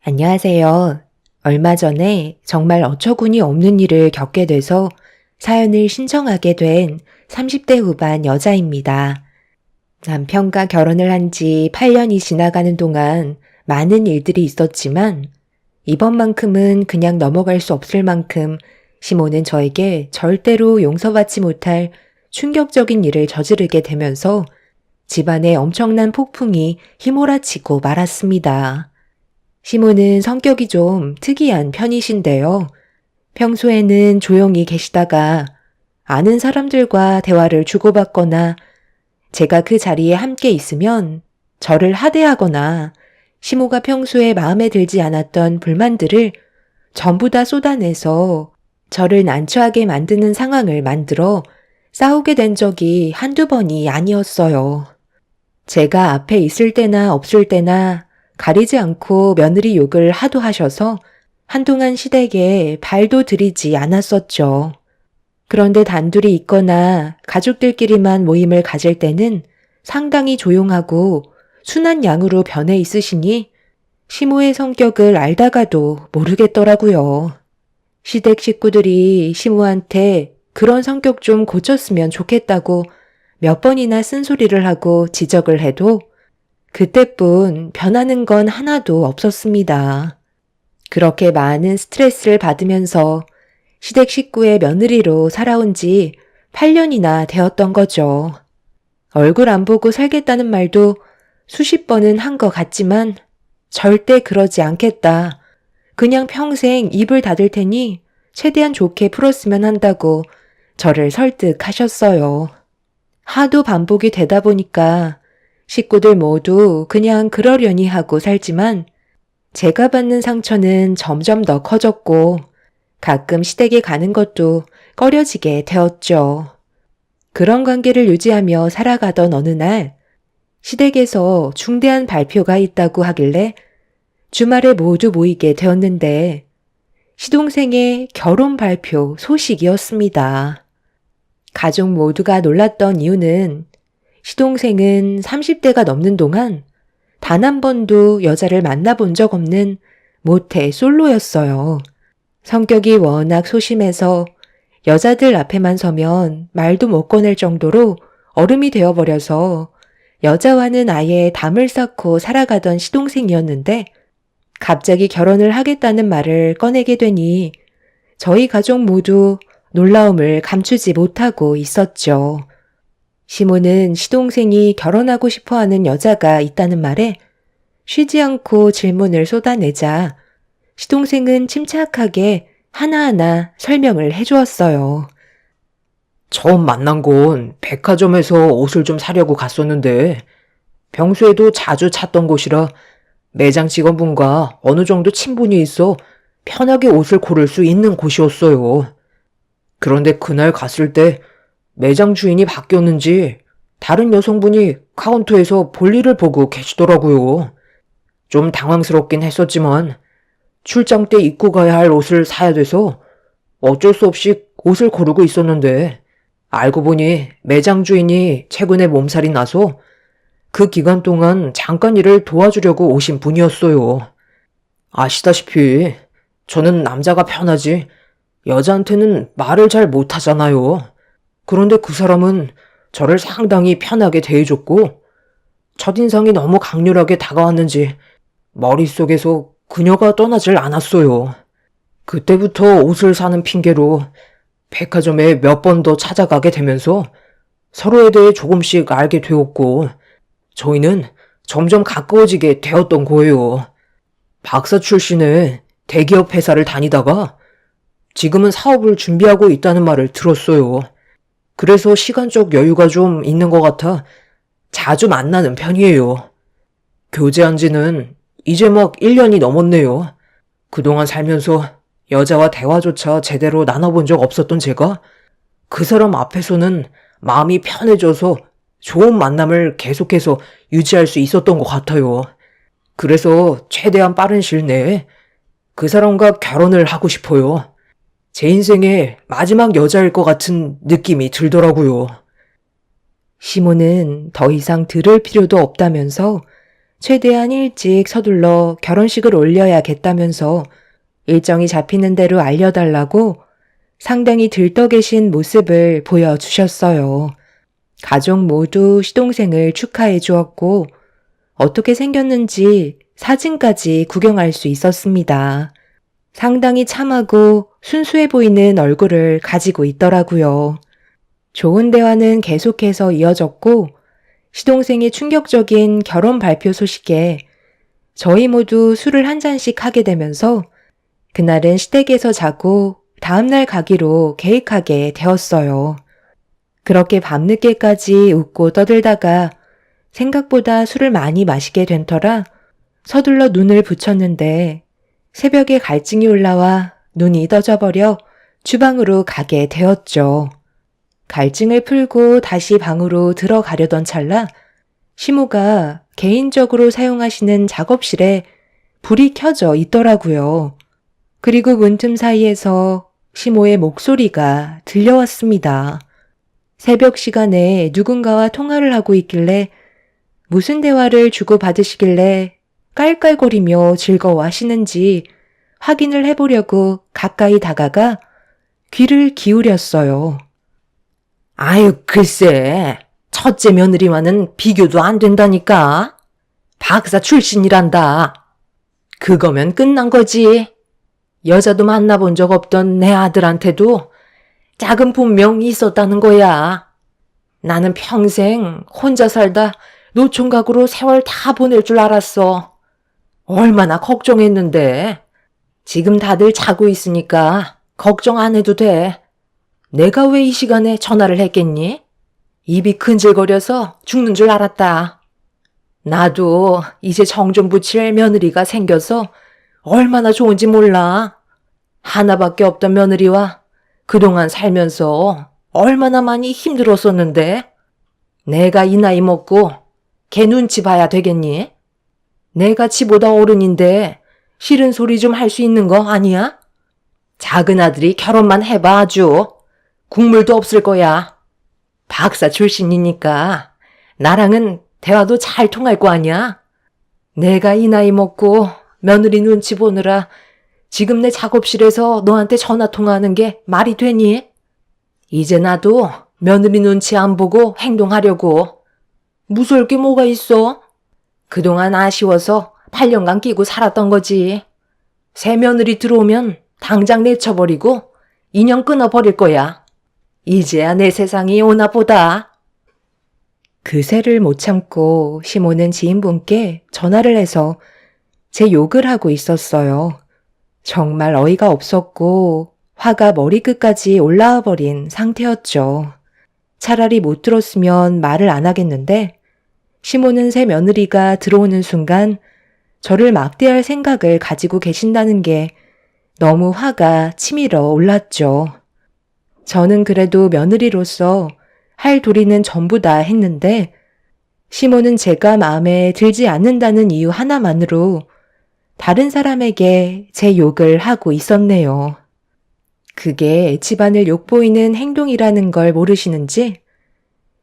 안녕하세요. 얼마 전에 정말 어처구니 없는 일을 겪게 돼서 사연을 신청하게 된 30대 후반 여자입니다. 남편과 결혼을 한 지 8년이 지나가는 동안 많은 일들이 있었지만 이번만큼은 그냥 넘어갈 수 없을 만큼 시모는 저에게 절대로 용서받지 못할 충격적인 일을 저지르게 되면서 집안에 엄청난 폭풍이 휘몰아치고 말았습니다. 시모는 성격이 좀 특이한 편이신데요. 평소에는 조용히 계시다가 아는 사람들과 대화를 주고받거나 제가 그 자리에 함께 있으면 저를 하대하거나 시모가 평소에 마음에 들지 않았던 불만들을 전부 다 쏟아내서 저를 난처하게 만드는 상황을 만들어 싸우게 된 적이 한두 번이 아니었어요. 제가 앞에 있을 때나 없을 때나 가리지 않고 며느리 욕을 하도 하셔서 한동안 시댁에 발도 들이지 않았었죠. 그런데 단둘이 있거나 가족들끼리만 모임을 가질 때는 상당히 조용하고 순한 양으로 변해 있으시니 시모의 성격을 알다가도 모르겠더라고요. 시댁 식구들이 시모한테 그런 성격 좀 고쳤으면 좋겠다고 몇 번이나 쓴소리를 하고 지적을 해도 그때뿐 변하는 건 하나도 없었습니다. 그렇게 많은 스트레스를 받으면서 시댁 식구의 며느리로 살아온 지 8년이나 되었던 거죠. 얼굴 안 보고 살겠다는 말도 수십 번은 한 것 같지만 절대 그러지 않겠다. 그냥 평생 입을 닫을 테니 최대한 좋게 풀었으면 한다고 저를 설득하셨어요. 하도 반복이 되다 보니까 식구들 모두 그냥 그러려니 하고 살지만 제가 받는 상처는 점점 더 커졌고 가끔 시댁에 가는 것도 꺼려지게 되었죠. 그런 관계를 유지하며 살아가던 어느 날 시댁에서 중대한 발표가 있다고 하길래 주말에 모두 모이게 되었는데 시동생의 결혼 발표 소식이었습니다. 가족 모두가 놀랐던 이유는 시동생은 30대가 넘는 동안 단 한 번도 여자를 만나본 적 없는 모태 솔로였어요. 성격이 워낙 소심해서 여자들 앞에만 서면 말도 못 꺼낼 정도로 얼음이 되어버려서 여자와는 아예 담을 쌓고 살아가던 시동생이었는데 갑자기 결혼을 하겠다는 말을 꺼내게 되니 저희 가족 모두 놀라움을 감추지 못하고 있었죠. 시모는 시동생이 결혼하고 싶어하는 여자가 있다는 말에 쉬지 않고 질문을 쏟아내자 시동생은 침착하게 하나하나 설명을 해주었어요. 처음 만난 건 백화점에서 옷을 좀 사려고 갔었는데 평소에도 자주 찾던 곳이라 매장 직원분과 어느 정도 친분이 있어 편하게 옷을 고를 수 있는 곳이었어요. 그런데 그날 갔을 때 매장 주인이 바뀌었는지 다른 여성분이 카운터에서 볼일을 보고 계시더라고요. 좀 당황스럽긴 했었지만 출장 때 입고 가야 할 옷을 사야 돼서 어쩔 수 없이 옷을 고르고 있었는데 알고 보니 매장 주인이 최근에 몸살이 나서 그 기간 동안 잠깐 일을 도와주려고 오신 분이었어요. 아시다시피 저는 남자가 편하지 여자한테는 말을 잘 못하잖아요. 그런데 그 사람은 저를 상당히 편하게 대해줬고 첫인상이 너무 강렬하게 다가왔는지 머릿속에서 그녀가 떠나질 않았어요. 그때부터 옷을 사는 핑계로 백화점에 몇 번 더 찾아가게 되면서 서로에 대해 조금씩 알게 되었고 저희는 점점 가까워지게 되었던 거예요. 박사 출신의 대기업 회사를 다니다가 지금은 사업을 준비하고 있다는 말을 들었어요. 그래서 시간적 여유가 좀 있는 것 같아 자주 만나는 편이에요. 교제한 지는 이제 막 1년이 넘었네요. 그동안 살면서 여자와 대화조차 제대로 나눠본 적 없었던 제가 그 사람 앞에서는 마음이 편해져서 좋은 만남을 계속해서 유지할 수 있었던 것 같아요. 그래서 최대한 빠른 시일 내에 그 사람과 결혼을 하고 싶어요. 제 인생의 마지막 여자일 것 같은 느낌이 들더라고요. 시모는 더 이상 들을 필요도 없다면서 최대한 일찍 서둘러 결혼식을 올려야겠다면서 일정이 잡히는 대로 알려달라고 상당히 들떠 계신 모습을 보여주셨어요. 가족 모두 시동생을 축하해 주었고 어떻게 생겼는지 사진까지 구경할 수 있었습니다. 상당히 참하고 순수해 보이는 얼굴을 가지고 있더라고요. 좋은 대화는 계속해서 이어졌고 시동생의 충격적인 결혼 발표 소식에 저희 모두 술을 한 잔씩 하게 되면서 그날은 시댁에서 자고 다음날 가기로 계획하게 되었어요. 그렇게 밤늦게까지 웃고 떠들다가 생각보다 술을 많이 마시게 된 터라 서둘러 눈을 붙였는데 새벽에 갈증이 올라와 눈이 떠져버려 주방으로 가게 되었죠. 갈증을 풀고 다시 방으로 들어가려던 찰나 시모가 개인적으로 사용하시는 작업실에 불이 켜져 있더라고요. 그리고 문틈 사이에서 시모의 목소리가 들려왔습니다. 새벽 시간에 누군가와 통화를 하고 있길래 무슨 대화를 주고받으시길래 깔깔거리며 즐거워하시는지 확인을 해보려고 가까이 다가가 귀를 기울였어요. 아유, 글쎄. 첫째 며느리와는 비교도 안 된다니까. 박사 출신이란다. 그거면 끝난 거지. 여자도 만나본 적 없던 내 아들한테도 작은 본명 있었다는 거야. 나는 평생 혼자 살다 노총각으로 세월 다 보낼 줄 알았어. 얼마나 걱정했는데. 지금 다들 자고 있으니까 걱정 안 해도 돼. 내가 왜 이 시간에 전화를 했겠니? 입이 근질거려서 죽는 줄 알았다. 나도 이제 정 좀 붙일 며느리가 생겨서 얼마나 좋은지 몰라. 하나밖에 없던 며느리와 그동안 살면서 얼마나 많이 힘들었었는데 내가 이 나이 먹고 걔 눈치 봐야 되겠니? 내가 지보다 어른인데 싫은 소리 좀 할 수 있는 거 아니야? 작은 아들이 결혼만 해봐 아주. 국물도 없을 거야. 박사 출신이니까 나랑은 대화도 잘 통할 거 아니야? 내가 이 나이 먹고 며느리 눈치 보느라 지금 내 작업실에서 너한테 전화 통화하는 게 말이 되니? 이제 나도 며느리 눈치 안 보고 행동하려고. 무서울 게 뭐가 있어? 그동안 아쉬워서 8년간 끼고 살았던 거지. 새 며느리 들어오면 당장 내쳐버리고 인연 끊어버릴 거야. 이제야 내 세상이 오나 보다. 그새를 못 참고 시모는 지인분께 전화를 해서 제 욕을 하고 있었어요. 정말 어이가 없었고 화가 머리끝까지 올라와 버린 상태였죠. 차라리 못 들었으면 말을 안 하겠는데 시모는 새 며느리가 들어오는 순간 저를 막대할 생각을 가지고 계신다는 게 너무 화가 치밀어 올랐죠. 저는 그래도 며느리로서 할 도리는 전부 다 했는데 시모는 제가 마음에 들지 않는다는 이유 하나만으로 다른 사람에게 제 욕을 하고 있었네요. 그게 집안을 욕보이는 행동이라는 걸 모르시는지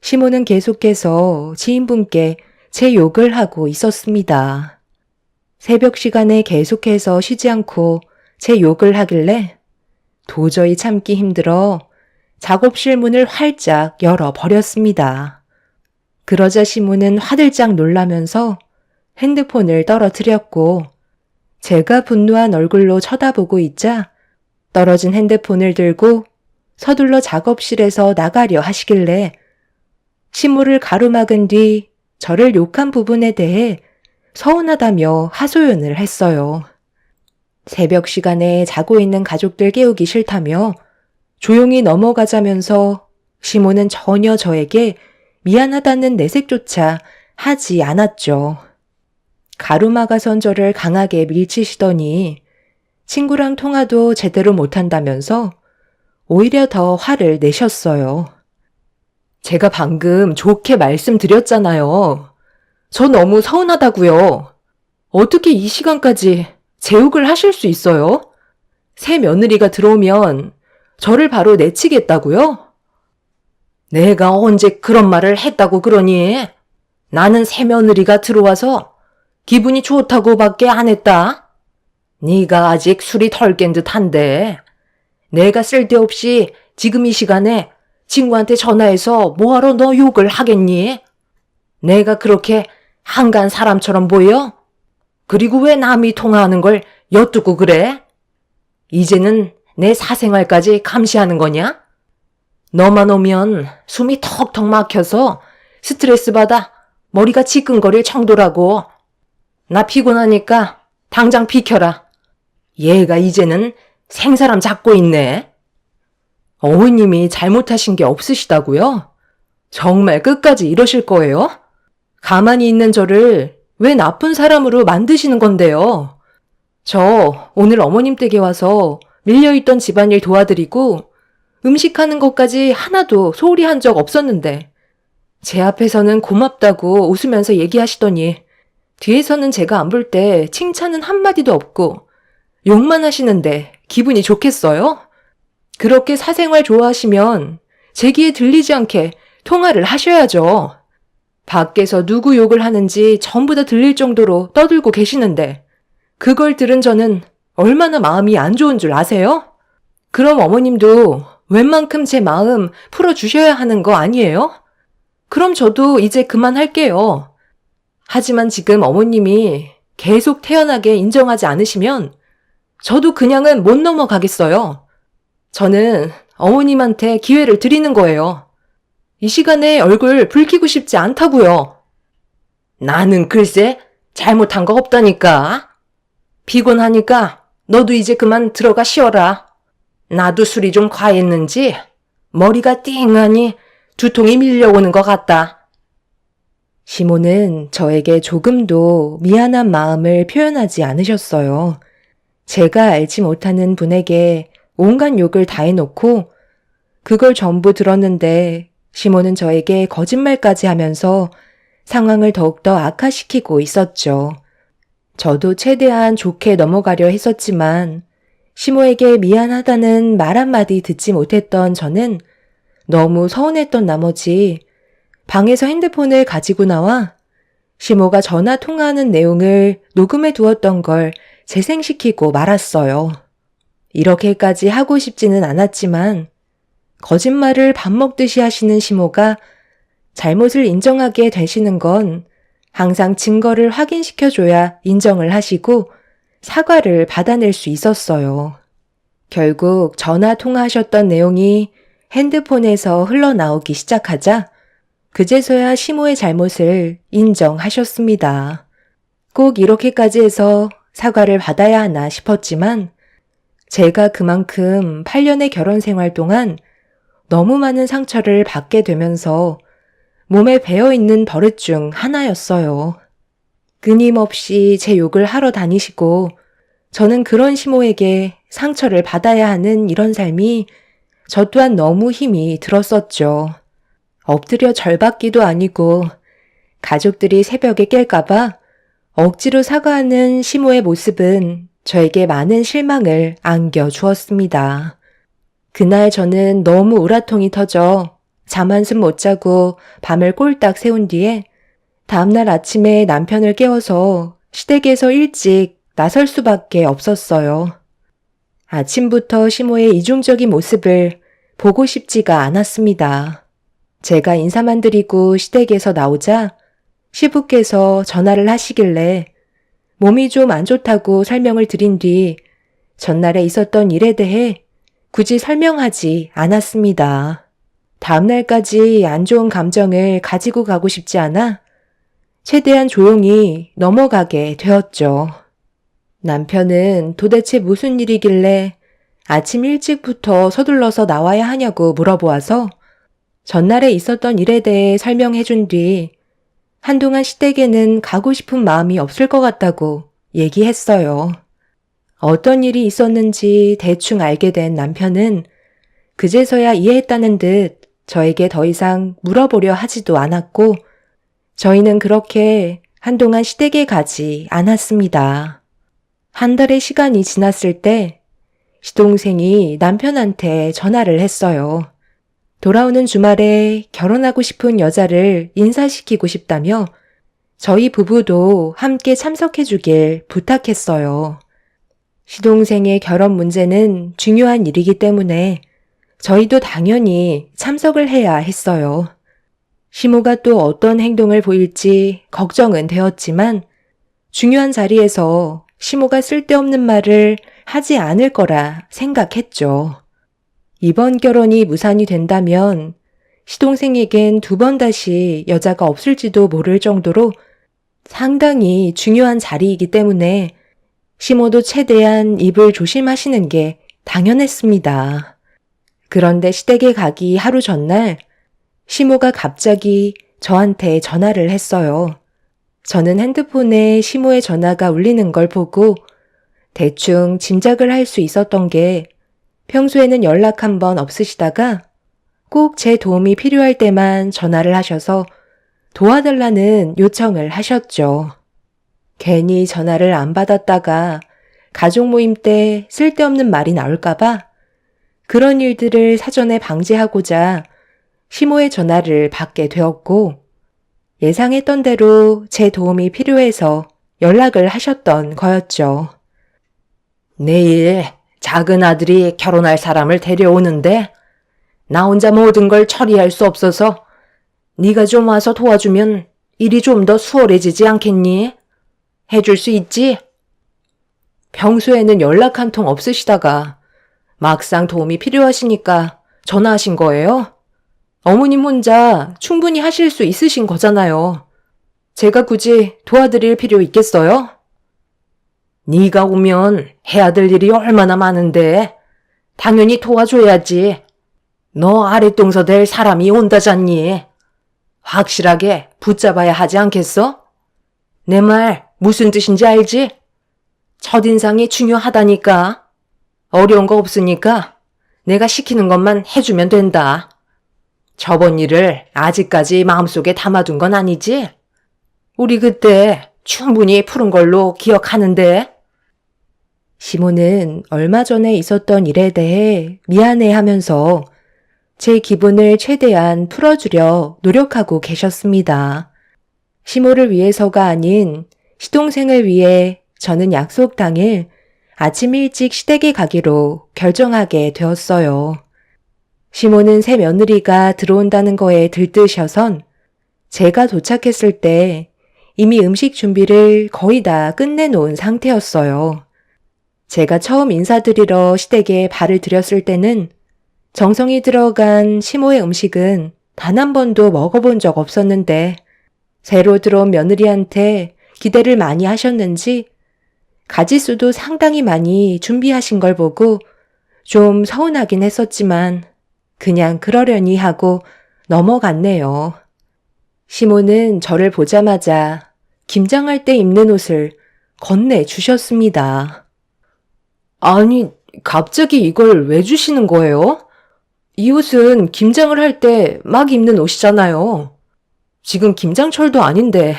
시모는 계속해서 지인분께 제 욕을 하고 있었습니다. 새벽 시간에 계속해서 쉬지 않고 제 욕을 하길래 도저히 참기 힘들어 작업실 문을 활짝 열어버렸습니다. 그러자 시모는 화들짝 놀라면서 핸드폰을 떨어뜨렸고 제가 분노한 얼굴로 쳐다보고 있자 떨어진 핸드폰을 들고 서둘러 작업실에서 나가려 하시길래 시모를 가로막은 뒤 저를 욕한 부분에 대해 서운하다며 하소연을 했어요. 새벽 시간에 자고 있는 가족들 깨우기 싫다며 조용히 넘어가자면서 시모는 전혀 저에게 미안하다는 내색조차 하지 않았죠. 가로막아선 저를 강하게 밀치시더니 친구랑 통화도 제대로 못한다면서 오히려 더 화를 내셨어요. 제가 방금 좋게 말씀드렸잖아요. 저 너무 서운하다고요. 어떻게 이 시간까지 제 욕을 하실 수 있어요? 새 며느리가 들어오면 저를 바로 내치겠다고요? 내가 언제 그런 말을 했다고 그러니? 나는 새 며느리가 들어와서 기분이 좋다고밖에 안 했다. 네가 아직 술이 덜 깬 듯한데 내가 쓸데없이 지금 이 시간에 친구한테 전화해서 뭐하러 너 욕을 하겠니? 내가 그렇게 한간 사람처럼 보여? 그리고 왜 남이 통화하는 걸 엿듣고 그래? 이제는 내 사생활까지 감시하는 거냐? 너만 오면 숨이 턱턱 막혀서 스트레스 받아 머리가 지끈거릴 정도라고. 나 피곤하니까 당장 비켜라. 얘가 이제는 생사람 잡고 있네. 어머님이 잘못하신 게 없으시다고요? 정말 끝까지 이러실 거예요? 가만히 있는 저를 왜 나쁜 사람으로 만드시는 건데요? 저 오늘 어머님 댁에 와서 밀려있던 집안일 도와드리고 음식하는 것까지 하나도 소홀히 한 적 없었는데 제 앞에서는 고맙다고 웃으면서 얘기하시더니 뒤에서는 제가 안 볼 때 칭찬은 한마디도 없고 욕만 하시는데 기분이 좋겠어요? 그렇게 사생활 좋아하시면 제 귀에 들리지 않게 통화를 하셔야죠. 밖에서 누구 욕을 하는지 전부 다 들릴 정도로 떠들고 계시는데 그걸 들은 저는 얼마나 마음이 안 좋은 줄 아세요? 그럼 어머님도 웬만큼 제 마음 풀어주셔야 하는 거 아니에요? 그럼 저도 이제 그만할게요. 하지만 지금 어머님이 계속 태연하게 인정하지 않으시면 저도 그냥은 못 넘어가겠어요. 저는 어머님한테 기회를 드리는 거예요. 이 시간에 얼굴 붉히고 싶지 않다고요. 나는 글쎄 잘못한 거 없다니까. 피곤하니까 너도 이제 그만 들어가 쉬어라. 나도 술이 좀 과했는지 머리가 띵하니 두통이 밀려오는 것 같다. 시모는 저에게 조금도 미안한 마음을 표현하지 않으셨어요. 제가 알지 못하는 분에게 온갖 욕을 다 해놓고 그걸 전부 들었는데 시모는 저에게 거짓말까지 하면서 상황을 더욱더 악화시키고 있었죠. 저도 최대한 좋게 넘어가려 했었지만 시모에게 미안하다는 말 한마디 듣지 못했던 저는 너무 서운했던 나머지 방에서 핸드폰을 가지고 나와 시모가 전화 통화하는 내용을 녹음해 두었던 걸 재생시키고 말았어요. 이렇게까지 하고 싶지는 않았지만 거짓말을 밥 먹듯이 하시는 시모가 잘못을 인정하게 되시는 건 항상 증거를 확인시켜줘야 인정을 하시고 사과를 받아낼 수 있었어요. 결국 전화 통화하셨던 내용이 핸드폰에서 흘러나오기 시작하자 그제서야 시모의 잘못을 인정하셨습니다. 꼭 이렇게까지 해서 사과를 받아야 하나 싶었지만 제가 그만큼 8년의 결혼 생활 동안 너무 많은 상처를 받게 되면서 몸에 배어있는 버릇 중 하나였어요. 끊임없이 제 욕을 하러 다니시고 저는 그런 시모에게 상처를 받아야 하는 이런 삶이 저 또한 너무 힘이 들었었죠. 엎드려 절받기도 아니고 가족들이 새벽에 깰까봐 억지로 사과하는 시모의 모습은 저에게 많은 실망을 안겨주었습니다. 그날 저는 너무 우라통이 터져 잠 한숨 못 자고 밤을 꼴딱 세운 뒤에 다음날 아침에 남편을 깨워서 시댁에서 일찍 나설 수밖에 없었어요. 아침부터 시모의 이중적인 모습을 보고 싶지가 않았습니다. 제가 인사만 드리고 시댁에서 나오자 시부께서 전화를 하시길래 몸이 좀 안 좋다고 설명을 드린 뒤 전날에 있었던 일에 대해 굳이 설명하지 않았습니다. 다음날까지 안 좋은 감정을 가지고 가고 싶지 않아 최대한 조용히 넘어가게 되었죠. 남편은 도대체 무슨 일이길래 아침 일찍부터 서둘러서 나와야 하냐고 물어보아서 전날에 있었던 일에 대해 설명해 준 뒤 한동안 시댁에는 가고 싶은 마음이 없을 것 같다고 얘기했어요. 어떤 일이 있었는지 대충 알게 된 남편은 그제서야 이해했다는 듯 저에게 더 이상 물어보려 하지도 않았고 저희는 그렇게 한동안 시댁에 가지 않았습니다. 한 달의 시간이 지났을 때 시동생이 남편한테 전화를 했어요. 돌아오는 주말에 결혼하고 싶은 여자를 인사시키고 싶다며 저희 부부도 함께 참석해 주길 부탁했어요. 시동생의 결혼 문제는 중요한 일이기 때문에 저희도 당연히 참석을 해야 했어요. 시모가 또 어떤 행동을 보일지 걱정은 되었지만 중요한 자리에서 시모가 쓸데없는 말을 하지 않을 거라 생각했죠. 이번 결혼이 무산이 된다면 시동생에겐 두 번 다시 여자가 없을지도 모를 정도로 상당히 중요한 자리이기 때문에 시모도 최대한 입을 조심하시는 게 당연했습니다. 그런데 시댁에 가기 하루 전날 시모가 갑자기 저한테 전화를 했어요. 저는 핸드폰에 시모의 전화가 울리는 걸 보고 대충 짐작을 할 수 있었던 게 평소에는 연락 한 번 없으시다가 꼭 제 도움이 필요할 때만 전화를 하셔서 도와달라는 요청을 하셨죠. 괜히 전화를 안 받았다가 가족 모임 때 쓸데없는 말이 나올까봐 그런 일들을 사전에 방지하고자 시모의 전화를 받게 되었고 예상했던 대로 제 도움이 필요해서 연락을 하셨던 거였죠. 내일 작은 아들이 결혼할 사람을 데려오는데 나 혼자 모든 걸 처리할 수 없어서 네가 좀 와서 도와주면 일이 좀 더 수월해지지 않겠니? 해줄 수 있지? 평소에는 연락 한 통 없으시다가 막상 도움이 필요하시니까 전화하신 거예요? 어머님 혼자 충분히 하실 수 있으신 거잖아요. 제가 굳이 도와드릴 필요 있겠어요? 네가 오면 해야 될 일이 얼마나 많은데 당연히 도와줘야지. 너 아랫동서 될 사람이 온다잖니. 확실하게 붙잡아야 하지 않겠어? 내 말 무슨 뜻인지 알지? 첫인상이 중요하다니까. 어려운 거 없으니까 내가 시키는 것만 해주면 된다. 저번 일을 아직까지 마음속에 담아둔 건 아니지? 우리 그때 충분히 푸른 걸로 기억하는데. 시모는 얼마 전에 있었던 일에 대해 미안해하면서 제 기분을 최대한 풀어주려 노력하고 계셨습니다. 시모를 위해서가 아닌 시동생을 위해 저는 약속 당일 아침 일찍 시댁에 가기로 결정하게 되었어요. 시모는 새 며느리가 들어온다는 거에 들뜨셔선 제가 도착했을 때 이미 음식 준비를 거의 다 끝내놓은 상태였어요. 제가 처음 인사드리러 시댁에 발을 들였을 때는 정성이 들어간 시모의 음식은 단 한 번도 먹어본 적 없었는데 새로 들어온 며느리한테 기대를 많이 하셨는지 가짓수도 상당히 많이 준비하신 걸 보고 좀 서운하긴 했었지만 그냥 그러려니 하고 넘어갔네요. 시모는 저를 보자마자 김장할 때 입는 옷을 건네주셨습니다. 아니, 갑자기 이걸 왜 주시는 거예요? 이 옷은 김장을 할 때 막 입는 옷이잖아요. 지금 김장철도 아닌데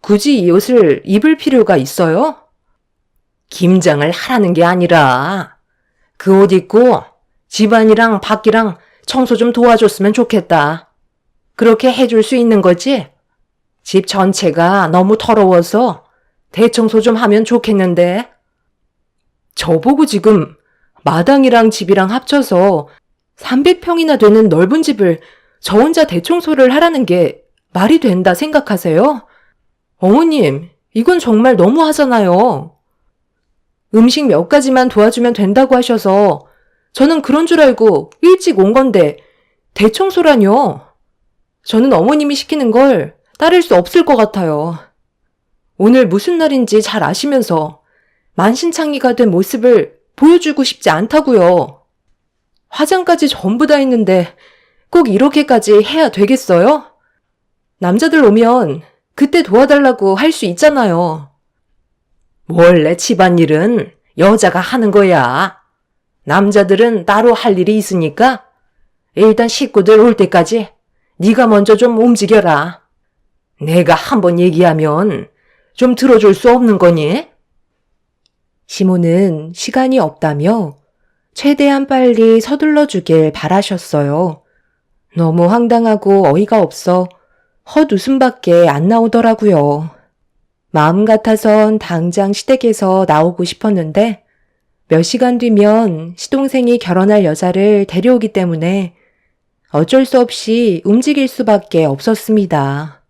굳이 이 옷을 입을 필요가 있어요? 김장을 하라는 게 아니라 그 옷 입고 집안이랑 밖이랑 청소 좀 도와줬으면 좋겠다. 그렇게 해줄 수 있는 거지? 집 전체가 너무 더러워서 대청소 좀 하면 좋겠는데. 저보고 지금 마당이랑 집이랑 합쳐서 300평이나 되는 넓은 집을 저 혼자 대청소를 하라는 게 말이 된다 생각하세요? 어머님, 이건 정말 너무 하잖아요. 음식 몇 가지만 도와주면 된다고 하셔서 저는 그런 줄 알고 일찍 온 건데 대청소라뇨. 저는 어머님이 시키는 걸 따를 수 없을 것 같아요. 오늘 무슨 날인지 잘 아시면서 만신창이가 된 모습을 보여주고 싶지 않다고요. 화장까지 전부 다 했는데 꼭 이렇게까지 해야 되겠어요? 남자들 오면 그때 도와달라고 할 수 있잖아요. 원래 집안일은 여자가 하는 거야. 남자들은 따로 할 일이 있으니까 일단 식구들 올 때까지 네가 먼저 좀 움직여라. 내가 한번 얘기하면 좀 들어줄 수 없는 거니? 시모는 시간이 없다며 최대한 빨리 서둘러 주길 바라셨어요. 너무 황당하고 어이가 없어 헛웃음밖에 안 나오더라고요. 마음 같아선 당장 시댁에서 나오고 싶었는데 몇 시간 뒤면 시동생이 결혼할 여자를 데려오기 때문에 어쩔 수 없이 움직일 수밖에 없었습니다.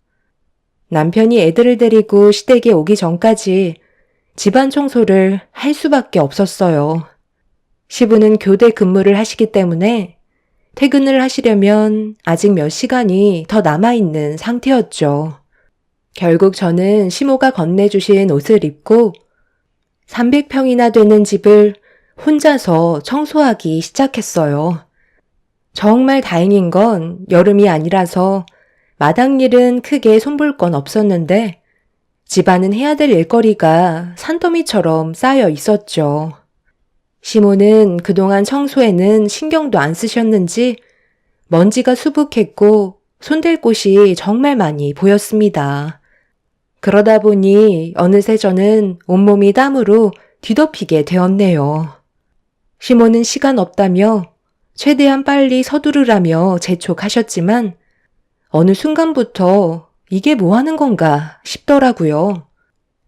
남편이 애들을 데리고 시댁에 오기 전까지 집안 청소를 할 수밖에 없었어요. 시부는 교대 근무를 하시기 때문에 퇴근을 하시려면 아직 몇 시간이 더 남아있는 상태였죠. 결국 저는 시모가 건네주신 옷을 입고 300평이나 되는 집을 혼자서 청소하기 시작했어요. 정말 다행인 건 여름이 아니라서 마당 일은 크게 손볼 건 없었는데 집안은 해야 될 일거리가 산더미처럼 쌓여 있었죠. 시모는 그동안 청소에는 신경도 안 쓰셨는지 먼지가 수북했고 손댈 곳이 정말 많이 보였습니다. 그러다 보니 어느새 저는 온몸이 땀으로 뒤덮이게 되었네요. 시모는 시간 없다며 최대한 빨리 서두르라며 재촉하셨지만 어느 순간부터 이게 뭐 하는 건가 싶더라고요.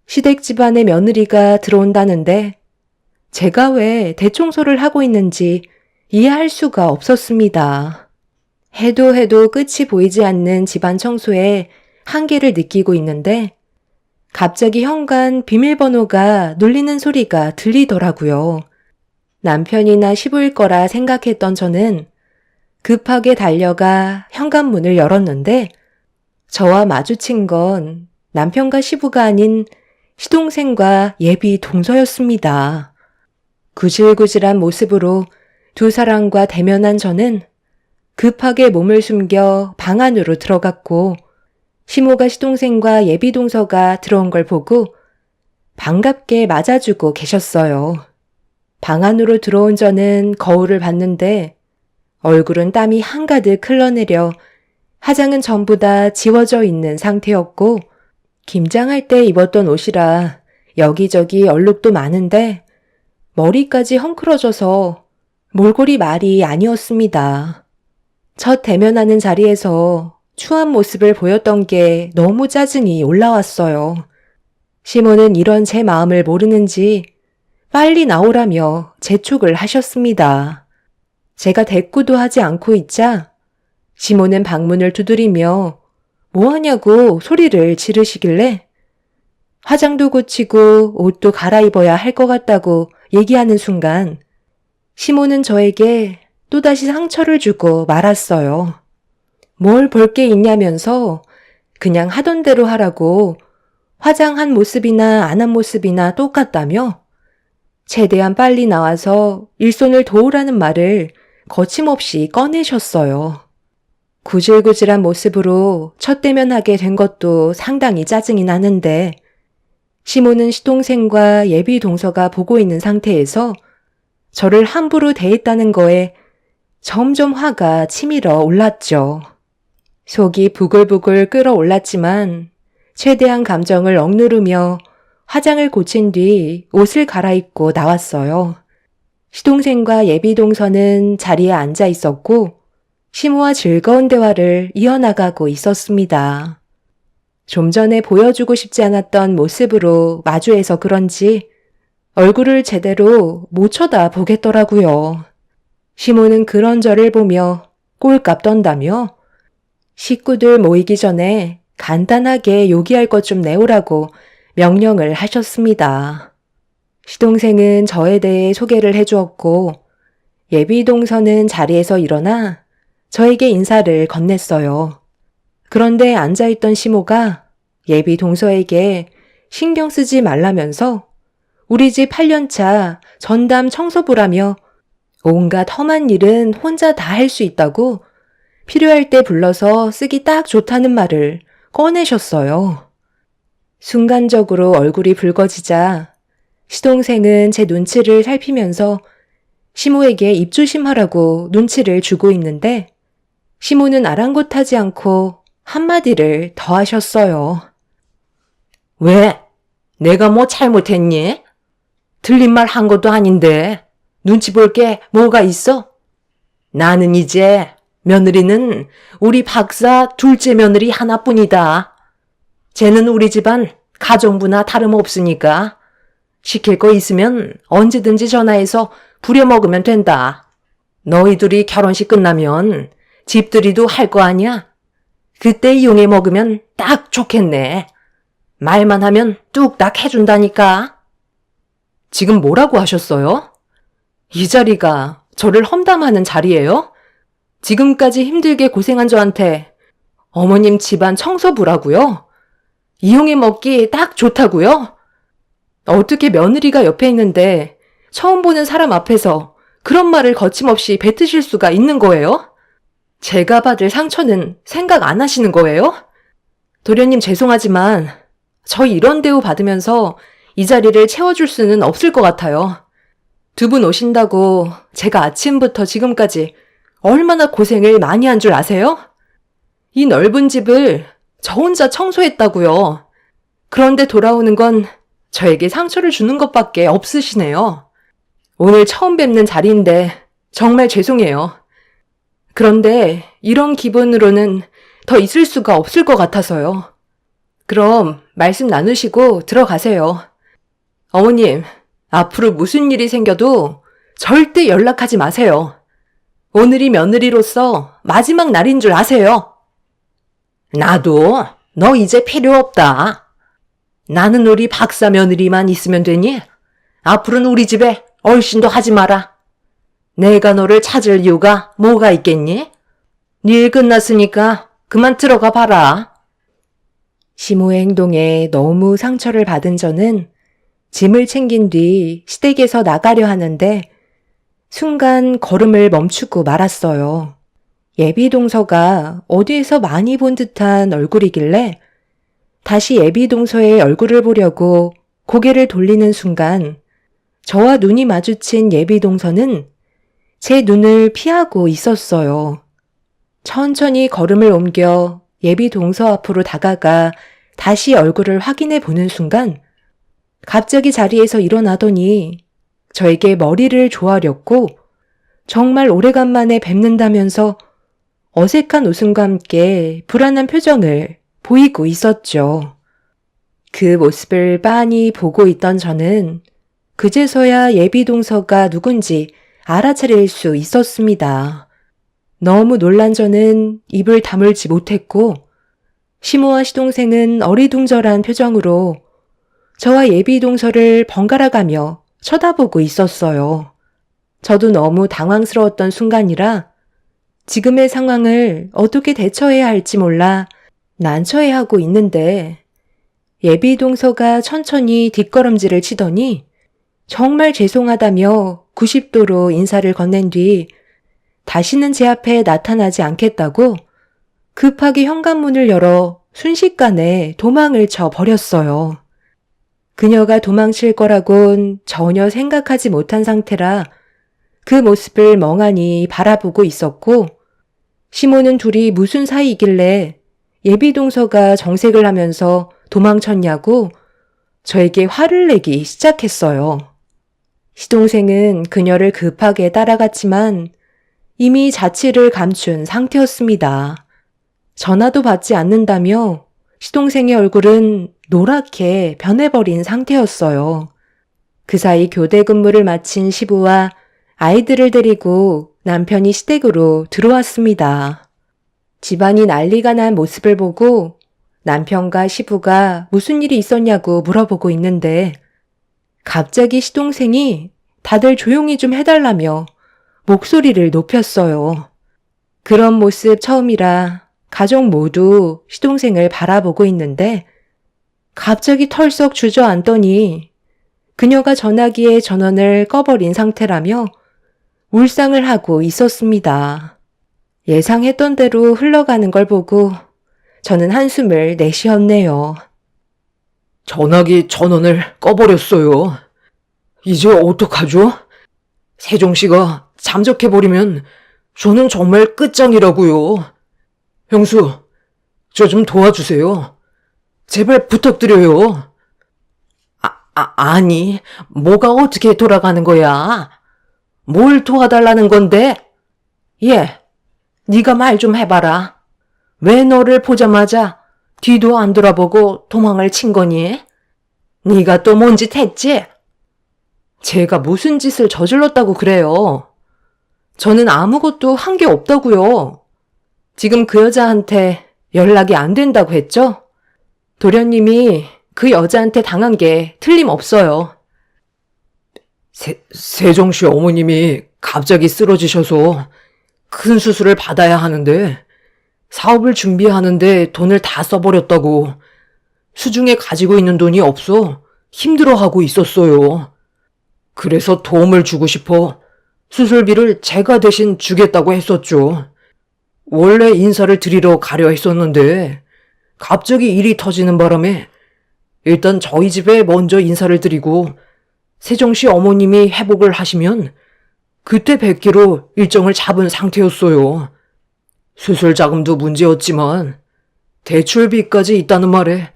시댁 집안의 며느리가 들어온다는데 제가 왜 대청소를 하고 있는지 이해할 수가 없었습니다. 해도 끝이 보이지 않는 집안 청소에 한계를 느끼고 있는데 갑자기 현관 비밀번호가 눌리는 소리가 들리더라고요. 남편이나 시부일 거라 생각했던 저는 급하게 달려가 현관문을 열었는데 저와 마주친 건 남편과 시부가 아닌 시동생과 예비 동서였습니다. 구질구질한 모습으로 두 사람과 대면한 저는 급하게 몸을 숨겨 방 안으로 들어갔고 시모가 시동생과 예비 동서가 들어온 걸 보고 반갑게 맞아주고 계셨어요. 방 안으로 들어온 저는 거울을 봤는데 얼굴은 땀이 한가득 흘러내려 화장은 전부 다 지워져 있는 상태였고 김장할 때 입었던 옷이라 여기저기 얼룩도 많은데 머리까지 헝클어져서 몰골이 말이 아니었습니다. 첫 대면하는 자리에서 추한 모습을 보였던 게 너무 짜증이 올라왔어요. 시모는 이런 제 마음을 모르는지 빨리 나오라며 재촉을 하셨습니다. 제가 대꾸도 하지 않고 있자 시모는 방문을 두드리며 뭐하냐고 소리를 지르시길래 화장도 고치고 옷도 갈아입어야 할 것 같다고 얘기하는 순간 시모는 저에게 또다시 상처를 주고 말았어요. 뭘 볼 게 있냐면서 그냥 하던 대로 하라고 화장한 모습이나 안 한 모습이나 똑같다며 최대한 빨리 나와서 일손을 도우라는 말을 거침없이 꺼내셨어요. 구질구질한 모습으로 첫 대면하게 된 것도 상당히 짜증이 나는데 시모는 시동생과 예비 동서가 보고 있는 상태에서 저를 함부로 대했다는 거에 점점 화가 치밀어 올랐죠. 속이 부글부글 끓어올랐지만 최대한 감정을 억누르며 화장을 고친 뒤 옷을 갈아입고 나왔어요. 시동생과 예비 동서는 자리에 앉아 있었고 시모와 즐거운 대화를 이어나가고 있었습니다. 좀 전에 보여주고 싶지 않았던 모습으로 마주해서 그런지 얼굴을 제대로 못 쳐다보겠더라고요. 시모는 그런 저를 보며 꼴값 떤다며 식구들 모이기 전에 간단하게 요기할 것 좀 내오라고 명령을 하셨습니다. 시동생은 저에 대해 소개를 해주었고 예비 동서는 자리에서 일어나 저에게 인사를 건넸어요. 그런데 앉아있던 시모가 예비 동서에게 신경 쓰지 말라면서 우리 집 8년차 전담 청소부라며 온갖 험한 일은 혼자 다 할 수 있다고 필요할 때 불러서 쓰기 딱 좋다는 말을 꺼내셨어요. 순간적으로 얼굴이 붉어지자 시동생은 제 눈치를 살피면서 시모에게 입조심하라고 눈치를 주고 있는데 시모는 아랑곳하지 않고 한마디를 더 하셨어요. 왜? 내가 뭐 잘못했니? 틀린 말 한 것도 아닌데 눈치 볼 게 뭐가 있어? 나는 이제 며느리는 우리 박사 둘째 며느리 하나뿐이다. 쟤는 우리 집안 가정부나 다름없으니까 시킬 거 있으면 언제든지 전화해서 부려먹으면 된다. 너희 둘이 결혼식 끝나면 집들이도 할 거 아니야? 그때 이용해 먹으면 딱 좋겠네. 말만 하면 뚝딱 해준다니까. 지금 뭐라고 하셨어요? 이 자리가 저를 험담하는 자리예요? 지금까지 힘들게 고생한 저한테 어머님 집안 청소부라고요? 이용해 먹기 딱 좋다고요? 어떻게 며느리가 옆에 있는데 처음 보는 사람 앞에서 그런 말을 거침없이 뱉으실 수가 있는 거예요? 제가 받을 상처는 생각 안 하시는 거예요? 도련님 죄송하지만 저 이런 대우 받으면서 이 자리를 채워줄 수는 없을 것 같아요. 두 분 오신다고 제가 아침부터 지금까지 얼마나 고생을 많이 한 줄 아세요? 이 넓은 집을 저 혼자 청소했다고요. 그런데 돌아오는 건 저에게 상처를 주는 것밖에 없으시네요. 오늘 처음 뵙는 자리인데 정말 죄송해요. 그런데 이런 기분으로는 더 있을 수가 없을 것 같아서요. 그럼 말씀 나누시고 들어가세요. 어머님, 앞으로 무슨 일이 생겨도 절대 연락하지 마세요. 오늘이 며느리로서 마지막 날인 줄 아세요. 나도 너 이제 필요 없다. 나는 우리 박사 며느리만 있으면 되니 앞으로는 우리 집에 얼씬도 하지 마라. 내가 너를 찾을 이유가 뭐가 있겠니? 일 끝났으니까 그만 들어가 봐라. 시모의 행동에 너무 상처를 받은 저는 짐을 챙긴 뒤 시댁에서 나가려 하는데 순간 걸음을 멈추고 말았어요. 예비 동서가 어디에서 많이 본 듯한 얼굴이길래 다시 예비 동서의 얼굴을 보려고 고개를 돌리는 순간 저와 눈이 마주친 예비 동서는 제 눈을 피하고 있었어요. 천천히 걸음을 옮겨 예비 동서 앞으로 다가가 다시 얼굴을 확인해 보는 순간 갑자기 자리에서 일어나더니 저에게 머리를 조아렸고 정말 오래간만에 뵙는다면서 어색한 웃음과 함께 불안한 표정을 보이고 있었죠. 그 모습을 빤히 보고 있던 저는 그제서야 예비 동서가 누군지 알아차릴 수 있었습니다. 너무 놀란 저는 입을 다물지 못했고 시모와 시동생은 어리둥절한 표정으로 저와 예비 동서를 번갈아가며 쳐다보고 있었어요. 저도 너무 당황스러웠던 순간이라 지금의 상황을 어떻게 대처해야 할지 몰라 난처해하고 있는데 예비 동서가 천천히 뒷걸음질을 치더니 정말 죄송하다며 90도로 인사를 건넨 뒤 다시는 제 앞에 나타나지 않겠다고 급하게 현관문을 열어 순식간에 도망을 쳐 버렸어요. 그녀가 도망칠 거라곤 전혀 생각하지 못한 상태라 그 모습을 멍하니 바라보고 있었고 시모는 둘이 무슨 사이이길래 예비 동서가 정색을 하면서 도망쳤냐고 저에게 화를 내기 시작했어요. 시동생은 그녀를 급하게 따라갔지만 이미 자취를 감춘 상태였습니다. 전화도 받지 않는다며 시동생의 얼굴은 노랗게 변해버린 상태였어요. 그 사이 교대 근무를 마친 시부와 아이들을 데리고 남편이 시댁으로 들어왔습니다. 집안이 난리가 난 모습을 보고 남편과 시부가 무슨 일이 있었냐고 물어보고 있는데 갑자기 시동생이 다들 조용히 좀 해달라며 목소리를 높였어요. 그런 모습 처음이라 가족 모두 시동생을 바라보고 있는데 갑자기 털썩 주저앉더니 그녀가 전화기에 전원을 꺼버린 상태라며 울상을 하고 있었습니다. 예상했던 대로 흘러가는 걸 보고 저는 한숨을 내쉬었네요. 전화기 전원을 꺼버렸어요. 이제 어떡하죠? 세종씨가 잠적해버리면 저는 정말 끝장이라고요. 형수, 저 좀 도와주세요. 제발 부탁드려요. 아니, 뭐가 어떻게 돌아가는 거야? 뭘 도와달라는 건데? 예, 네가 말 좀 해봐라. 왜 너를 보자마자 뒤도 안 돌아보고 도망을 친 거니? 네가 또 뭔 짓 했지? 제가 무슨 짓을 저질렀다고 그래요? 저는 아무것도 한 게 없다고요. 지금 그 여자한테 연락이 안 된다고 했죠? 도련님이 그 여자한테 당한 게 틀림없어요. 세종씨 어머님이 갑자기 쓰러지셔서 큰 수술을 받아야 하는데 사업을 준비하는데 돈을 다 써버렸다고 수중에 가지고 있는 돈이 없어 힘들어하고 있었어요. 그래서 도움을 주고 싶어 수술비를 제가 대신 주겠다고 했었죠. 원래 인사를 드리러 가려 했었는데 갑자기 일이 터지는 바람에 일단 저희 집에 먼저 인사를 드리고 세종씨 어머님이 회복을 하시면 그때 뵙기로 일정을 잡은 상태였어요. 수술 자금도 문제였지만 대출비까지 있다는 말에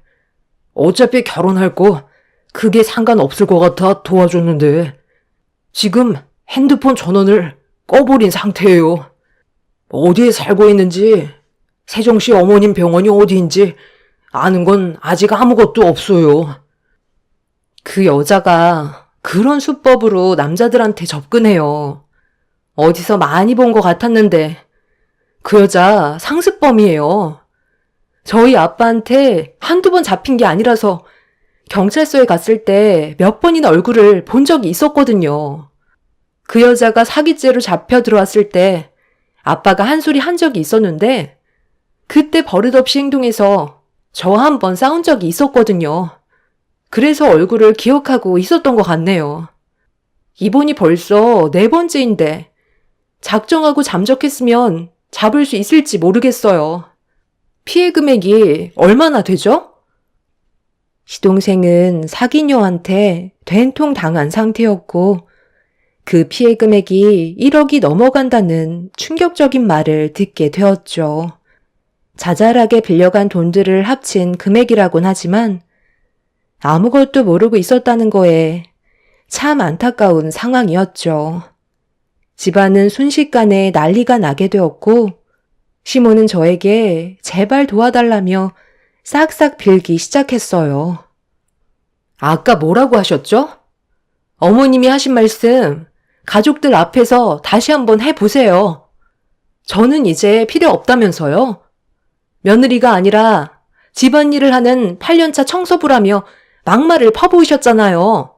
어차피 결혼할 거 크게 상관없을 것 같아 도와줬는데 지금 핸드폰 전원을 꺼버린 상태예요. 어디에 살고 있는지 세종씨 어머님 병원이 어디인지 아는 건 아직 아무것도 없어요. 그 여자가 그런 수법으로 남자들한테 접근해요. 어디서 많이 본 것 같았는데 그 여자 상습범이에요. 저희 아빠한테 한두 번 잡힌 게 아니라서 경찰서에 갔을 때 몇 번이나 얼굴을 본 적이 있었거든요. 그 여자가 사기죄로 잡혀 들어왔을 때 아빠가 한 소리 한 적이 있었는데 그때 버릇없이 행동해서 저와 한 번 싸운 적이 있었거든요. 그래서 얼굴을 기억하고 있었던 것 같네요. 이번이 벌써 4번째인데 작정하고 잠적했으면 잡을 수 있을지 모르겠어요. 피해 금액이 얼마나 되죠? 시동생은 사기녀한테 된통 당한 상태였고 그 피해 금액이 1억이 넘어간다는 충격적인 말을 듣게 되었죠. 자잘하게 빌려간 돈들을 합친 금액이라곤 하지만 아무것도 모르고 있었다는 거에 참 안타까운 상황이었죠. 집안은 순식간에 난리가 나게 되었고 시모는 저에게 제발 도와달라며 싹싹 빌기 시작했어요. 아까 뭐라고 하셨죠? 어머님이 하신 말씀 가족들 앞에서 다시 한번 해보세요. 저는 이제 필요 없다면서요. 며느리가 아니라 집안일을 하는 8년차 청소부라며 막말을 퍼부으셨잖아요.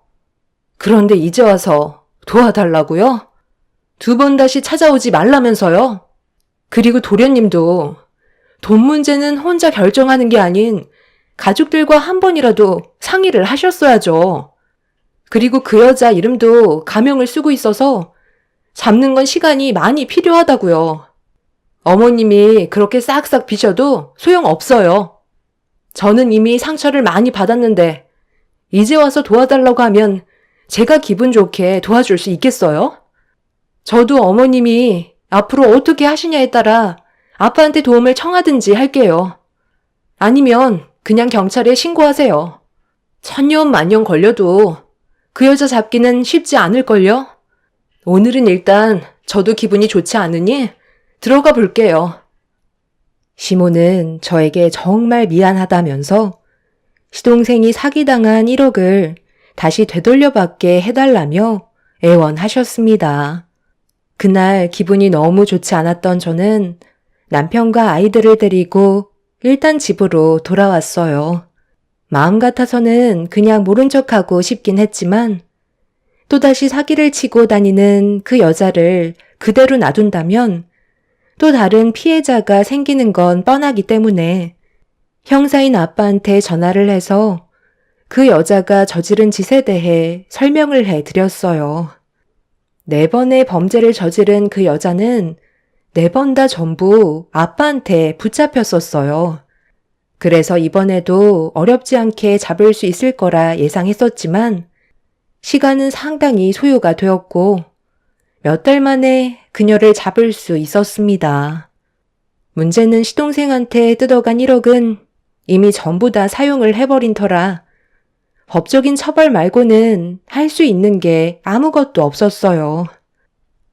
그런데 이제 와서 도와달라고요? 2번 다시 찾아오지 말라면서요. 그리고 도련님도 돈 문제는 혼자 결정하는 게 아닌 가족들과 한 번이라도 상의를 하셨어야죠. 그리고 그 여자 이름도 가명을 쓰고 있어서 잡는 건 시간이 많이 필요하다고요. 어머님이 그렇게 싹싹 비셔도 소용없어요. 저는 이미 상처를 많이 받았는데 이제 와서 도와달라고 하면 제가 기분 좋게 도와줄 수 있겠어요? 저도 어머님이 앞으로 어떻게 하시냐에 따라 아빠한테 도움을 청하든지 할게요. 아니면 그냥 경찰에 신고하세요. 천년만년 걸려도 그 여자 잡기는 쉽지 않을걸요? 오늘은 일단 저도 기분이 좋지 않으니 들어가 볼게요. 시모는 저에게 정말 미안하다면서 시동생이 사기당한 1억을 다시 되돌려받게 해달라며 애원하셨습니다. 그날 기분이 너무 좋지 않았던 저는 남편과 아이들을 데리고 일단 집으로 돌아왔어요. 마음 같아서는 그냥 모른 척하고 싶긴 했지만 또다시 사기를 치고 다니는 그 여자를 그대로 놔둔다면 또 다른 피해자가 생기는 건 뻔하기 때문에 형사인 아빠한테 전화를 해서 그 여자가 저지른 짓에 대해 설명을 해드렸어요. 4번의 범죄를 저지른 그 여자는 4번 다 전부 아빠한테 붙잡혔었어요. 그래서 이번에도 어렵지 않게 잡을 수 있을 거라 예상했었지만 시간은 상당히 소요가 되었고 몇 달 만에 그녀를 잡을 수 있었습니다. 문제는 시동생한테 뜯어간 1억은 이미 전부 다 사용을 해버린 터라 법적인 처벌 말고는 할 수 있는 게 아무것도 없었어요.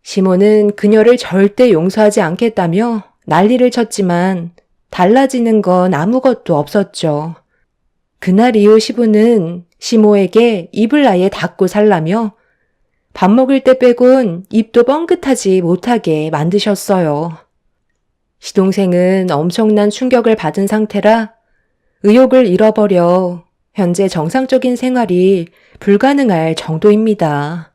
시모는 그녀를 절대 용서하지 않겠다며 난리를 쳤지만 달라지는 건 아무것도 없었죠. 그날 이후 시부는 시모에게 입을 아예 닫고 살라며 밥 먹을 때 빼곤 입도 뻥긋하지 못하게 만드셨어요. 시동생은 엄청난 충격을 받은 상태라 의욕을 잃어버려 현재 정상적인 생활이 불가능할 정도입니다.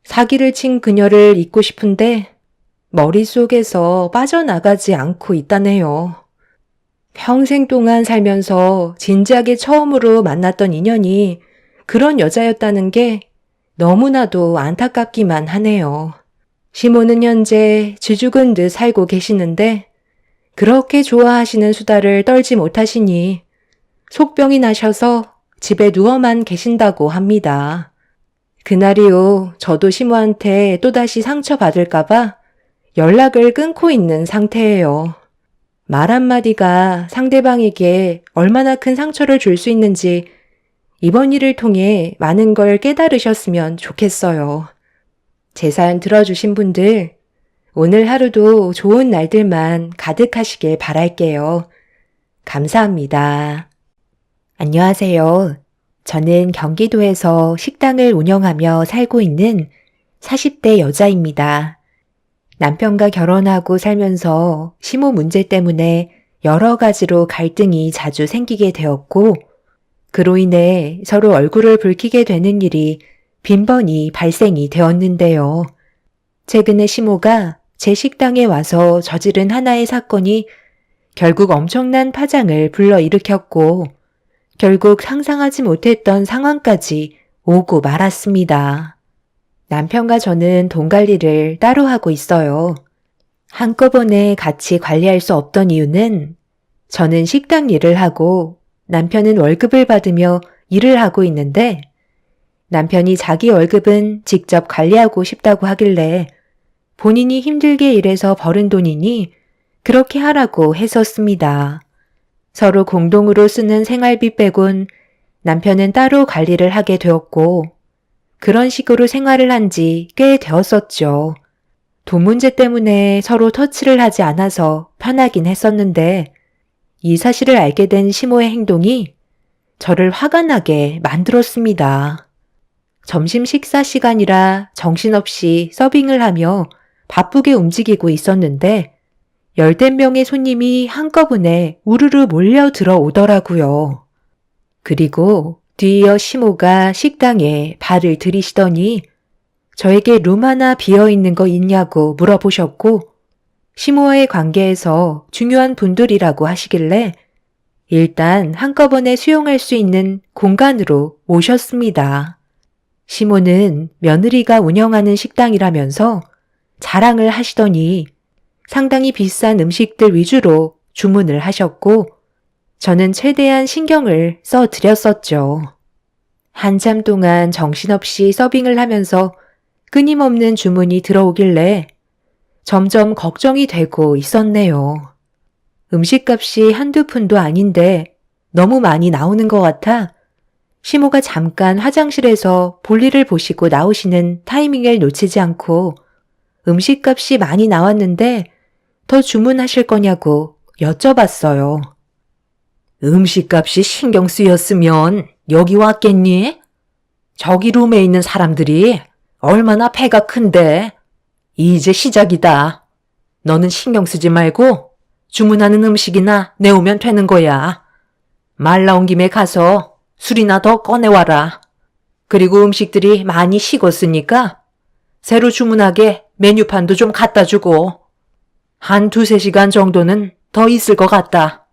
사기를 친 그녀를 잊고 싶은데 머릿속에서 빠져나가지 않고 있다네요. 평생 동안 살면서 진지하게 처음으로 만났던 인연이 그런 여자였다는 게 너무나도 안타깝기만 하네요. 시모는 현재 쥐죽은 듯 살고 계시는데 그렇게 좋아하시는 수다를 떨지 못하시니 속병이 나셔서 집에 누워만 계신다고 합니다. 그날 이후 저도 시모한테 또다시 상처받을까봐 연락을 끊고 있는 상태예요. 말 한마디가 상대방에게 얼마나 큰 상처를 줄 수 있는지 이번 일을 통해 많은 걸 깨달으셨으면 좋겠어요. 제 사연 들어주신 분들, 오늘 하루도 좋은 날들만 가득하시길 바랄게요. 감사합니다. 안녕하세요. 저는 경기도에서 식당을 운영하며 살고 있는 40대 여자입니다. 남편과 결혼하고 살면서 시모 문제 때문에 여러 가지로 갈등이 자주 생기게 되었고, 그로 인해 서로 얼굴을 붉히게 되는 일이 빈번히 발생이 되었는데요. 최근에 시모가 제 식당에 와서 저지른 하나의 사건이 결국 엄청난 파장을 불러일으켰고, 결국 상상하지 못했던 상황까지 오고 말았습니다. 남편과 저는 돈 관리를 따로 하고 있어요. 한꺼번에 같이 관리할 수 없던 이유는 저는 식당 일을 하고 남편은 월급을 받으며 일을 하고 있는데 남편이 자기 월급은 직접 관리하고 싶다고 하길래 본인이 힘들게 일해서 벌은 돈이니 그렇게 하라고 했었습니다. 서로 공동으로 쓰는 생활비 빼곤 남편은 따로 관리를 하게 되었고 그런 식으로 생활을 한 지 꽤 되었었죠. 돈 문제 때문에 서로 터치를 하지 않아서 편하긴 했었는데 이 사실을 알게 된 시모의 행동이 저를 화가 나게 만들었습니다. 점심 식사 시간이라 정신없이 서빙을 하며 바쁘게 움직이고 있었는데 열댓 명의 손님이 한꺼번에 우르르 몰려 들어오더라고요. 그리고 뒤이어 시모가 식당에 발을 들이시더니 저에게 룸 하나 비어있는 거 있냐고 물어보셨고 시모와의 관계에서 중요한 분들이라고 하시길래 일단 한꺼번에 수용할 수 있는 공간으로 모셨습니다. 시모는 며느리가 운영하는 식당이라면서 자랑을 하시더니 상당히 비싼 음식들 위주로 주문을 하셨고 저는 최대한 신경을 써드렸었죠. 한참 동안 정신없이 서빙을 하면서 끊임없는 주문이 들어오길래 점점 걱정이 되고 있었네요. 음식값이 한두 푼도 아닌데 너무 많이 나오는 것 같아 시모가 잠깐 화장실에서 볼일을 보시고 나오시는 타이밍을 놓치지 않고 음식값이 많이 나왔는데 더 주문하실 거냐고 여쭤봤어요. 음식값이 신경 쓰였으면 여기 왔겠니? 저기 룸에 있는 사람들이 얼마나 배가 큰데 이제 시작이다. 너는 신경 쓰지 말고 주문하는 음식이나 내오면 되는 거야. 말 나온 김에 가서 술이나 더 꺼내와라. 그리고 음식들이 많이 식었으니까 새로 주문하게 메뉴판도 좀 갖다 주고 한 2-3시간 정도는 더 있을 것 같다.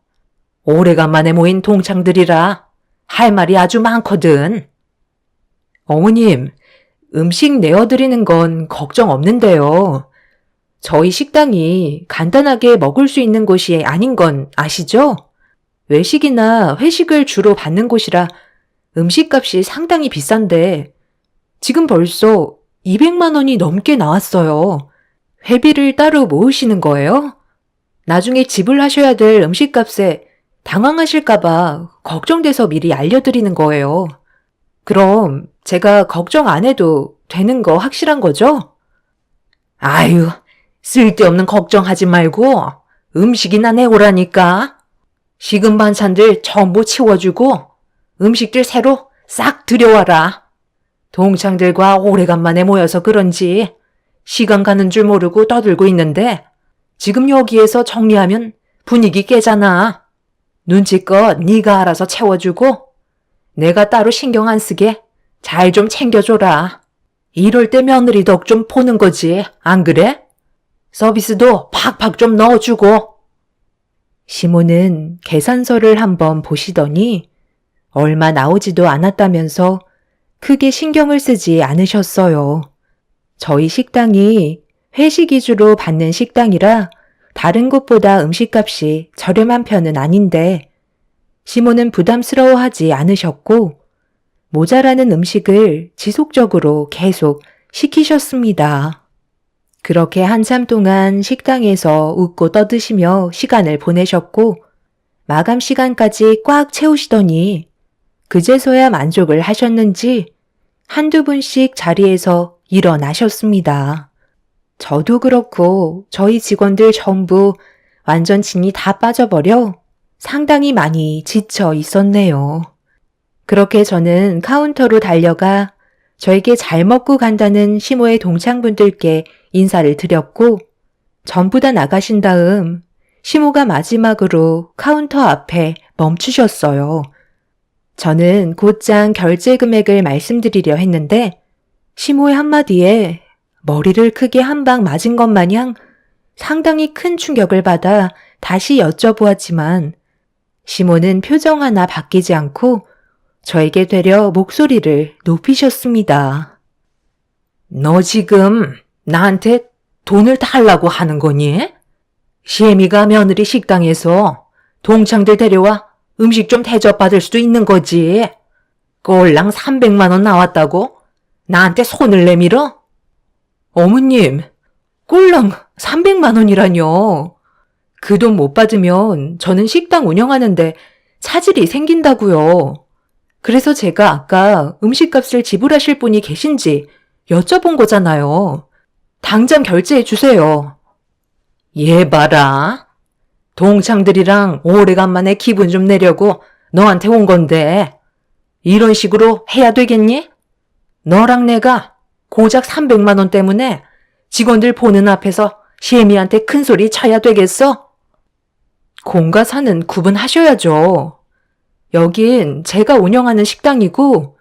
오래간만에 모인 동창들이라 할 말이 아주 많거든. 어머님, 음식 내어드리는 건 걱정 없는데요. 저희 식당이 간단하게 먹을 수 있는 곳이 아닌 건 아시죠? 외식이나 회식을 주로 받는 곳이라 음식값이 상당히 비싼데 지금 벌써 200만 원이 넘게 나왔어요. 회비를 따로 모으시는 거예요? 나중에 지불하셔야 될 음식값에 당황하실까봐 걱정돼서 미리 알려드리는 거예요. 그럼 제가 걱정 안 해도 되는 거 확실한 거죠? 아유, 쓸데없는 걱정하지 말고 음식이나 내오라니까. 식은 반찬들 전부 치워주고 음식들 새로 싹 들여와라. 동창들과 오래간만에 모여서 그런지 시간 가는 줄 모르고 떠들고 있는데 지금 여기에서 정리하면 분위기 깨잖아. 눈치껏 네가 알아서 채워주고 내가 따로 신경 안 쓰게 잘 좀 챙겨줘라. 이럴 때 며느리 덕 좀 보는 거지, 안 그래? 서비스도 팍팍 좀 넣어주고. 시모는 계산서를 한번 보시더니 얼마 나오지도 않았다면서 크게 신경을 쓰지 않으셨어요. 저희 식당이 회식 위주로 받는 식당이라 다른 곳보다 음식값이 저렴한 편은 아닌데 시모는 부담스러워하지 않으셨고 모자라는 음식을 지속적으로 계속 시키셨습니다. 그렇게 한참 동안 식당에서 웃고 떠드시며 시간을 보내셨고 마감 시간까지 꽉 채우시더니 그제서야 만족을 하셨는지 한두 분씩 자리에서 일어나셨습니다. 저도 그렇고 저희 직원들 전부 완전 진이 다 빠져버려 상당히 많이 지쳐 있었네요. 그렇게 저는 카운터로 달려가 저에게 잘 먹고 간다는 시모의 동창분들께 인사를 드렸고 전부 다 나가신 다음 시모가 마지막으로 카운터 앞에 멈추셨어요. 저는 곧장 결제 금액을 말씀드리려 했는데 시모의 한마디에 머리를 크게 한 방 맞은 것 마냥 상당히 큰 충격을 받아 다시 여쭤보았지만 시모는 표정 하나 바뀌지 않고 저에게 되려 목소리를 높이셨습니다. 너 지금 나한테 돈을 달라고 하는 거니? 시애미가 며느리 식당에서 동창들 데려와 음식 좀 대접받을 수도 있는 거지. 꼴랑 300만 원 나왔다고 나한테 손을 내밀어? 어머님, 꼴랑 300만 원이라뇨. 그 돈 못 받으면 저는 식당 운영하는데 차질이 생긴다고요. 그래서 제가 아까 음식값을 지불하실 분이 계신지 여쭤본 거잖아요. 당장 결제해 주세요. 얘 봐라. 동창들이랑 오래간만에 기분 좀 내려고 너한테 온 건데 이런 식으로 해야 되겠니? 너랑 내가 고작 300만 원 때문에 직원들 보는 앞에서 시애미한테 큰 소리 쳐야 되겠어? 공과 사는 구분하셔야죠. 여긴 제가 운영하는 식당이고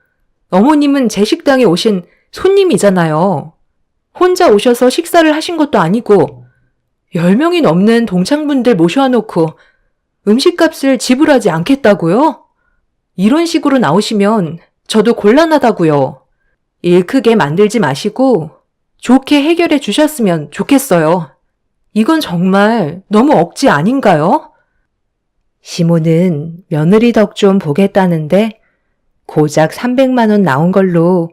어머님은 제 식당에 오신 손님이잖아요. 혼자 오셔서 식사를 하신 것도 아니고 10명이 넘는 동창분들 모셔놓고 음식값을 지불하지 않겠다고요? 이런 식으로 나오시면 저도 곤란하다고요. 일 크게 만들지 마시고 좋게 해결해 주셨으면 좋겠어요. 이건 정말 너무 억지 아닌가요? 시모는 며느리 덕 좀 보겠다는데 고작 300만 원 나온 걸로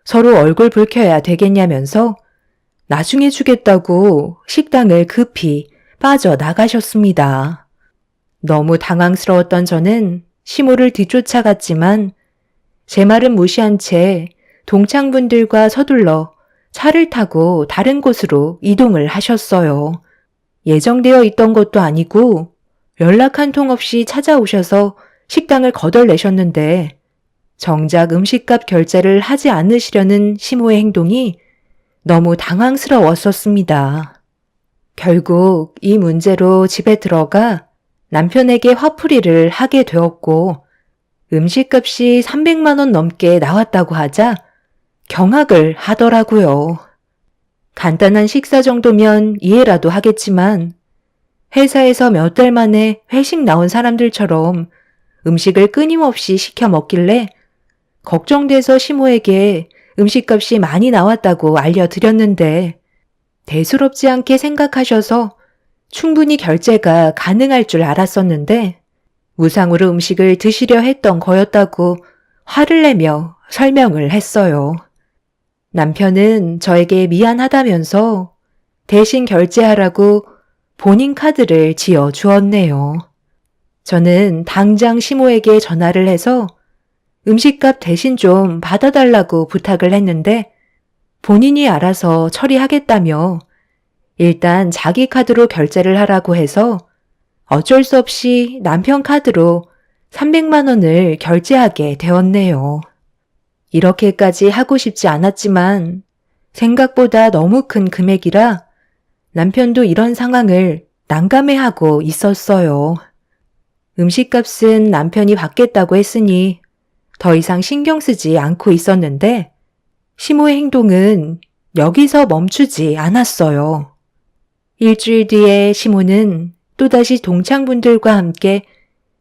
서로 얼굴 붉혀야 되겠냐면서 나중에 주겠다고 식당을 급히 빠져나가셨습니다. 너무 당황스러웠던 저는 시모를 뒤쫓아갔지만 제 말은 무시한 채 동창분들과 서둘러 차를 타고 다른 곳으로 이동을 하셨어요. 예정되어 있던 것도 아니고 연락 한 통 없이 찾아오셔서 식당을 거덜내셨는데 정작 음식값 결제를 하지 않으시려는 시모의 행동이 너무 당황스러웠었습니다. 결국 이 문제로 집에 들어가 남편에게 화풀이를 하게 되었고 음식값이 300만 원 넘게 나왔다고 하자 경악을 하더라고요. 간단한 식사 정도면 이해라도 하겠지만 회사에서 몇 달 만에 회식 나온 사람들처럼 음식을 끊임없이 시켜 먹길래 걱정돼서 시모에게 음식값이 많이 나왔다고 알려드렸는데 대수롭지 않게 생각하셔서 충분히 결제가 가능할 줄 알았었는데 무상으로 음식을 드시려 했던 거였다고 화를 내며 설명을 했어요. 남편은 저에게 미안하다면서 대신 결제하라고 본인 카드를 지어 주었네요. 저는 당장 시모에게 전화를 해서 음식값 대신 좀 받아달라고 부탁을 했는데 본인이 알아서 처리하겠다며 일단 자기 카드로 결제를 하라고 해서 어쩔 수 없이 남편 카드로 300만 원을 결제하게 되었네요. 이렇게까지 하고 싶지 않았지만 생각보다 너무 큰 금액이라 남편도 이런 상황을 난감해하고 있었어요. 음식값은 남편이 받겠다고 했으니 더 이상 신경 쓰지 않고 있었는데 시모의 행동은 여기서 멈추지 않았어요. 일주일 뒤에 시모는 또다시 동창분들과 함께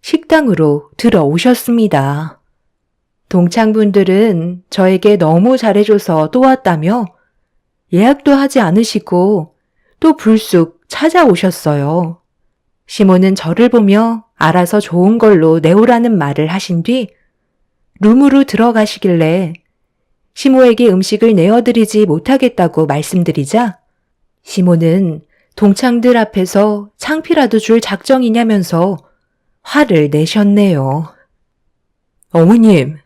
식당으로 들어오셨습니다. 동창분들은 저에게 너무 잘해줘서 또 왔다며 예약도 하지 않으시고 또 불쑥 찾아오셨어요. 시모는 저를 보며 알아서 좋은 걸로 내오라는 말을 하신 뒤 룸으로 들어가시길래 시모에게 음식을 내어드리지 못하겠다고 말씀드리자 시모는 동창들 앞에서 창피라도 줄 작정이냐면서 화를 내셨네요. 어머님,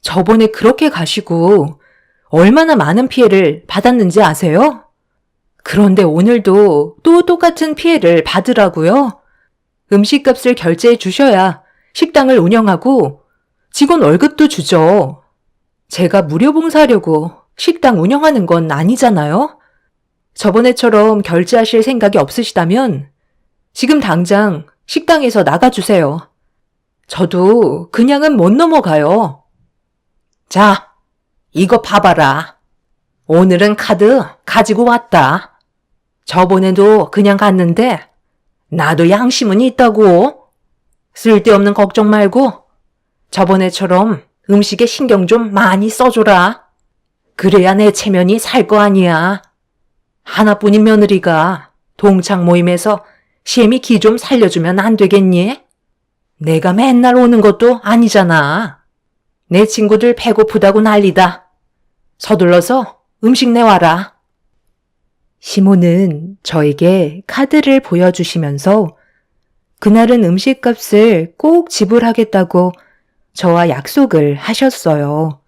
저번에 그렇게 가시고 얼마나 많은 피해를 받았는지 아세요? 그런데 오늘도 또 똑같은 피해를 받으라고요? 음식값을 결제해 주셔야 식당을 운영하고 직원 월급도 주죠. 제가 무료 봉사하려고 식당 운영하는 건 아니잖아요? 저번에처럼 결제하실 생각이 없으시다면 지금 당장 식당에서 나가주세요. 저도 그냥은 못 넘어가요. 자, 이거 봐봐라. 오늘은 카드 가지고 왔다. 저번에도 그냥 갔는데 나도 양심은 있다고. 쓸데없는 걱정 말고 저번에처럼 음식에 신경 좀 많이 써줘라. 그래야 내 체면이 살 거 아니야. 하나뿐인 며느리가 동창 모임에서 시엠이 기 좀 살려주면 안 되겠니? 내가 맨날 오는 것도 아니잖아. 내 친구들 배고프다고 난리다. 서둘러서 음식 내와라. 시모는 저에게 카드를 보여주시면서 그날은 음식값을 꼭 지불하겠다고 저와 약속을 하셨어요.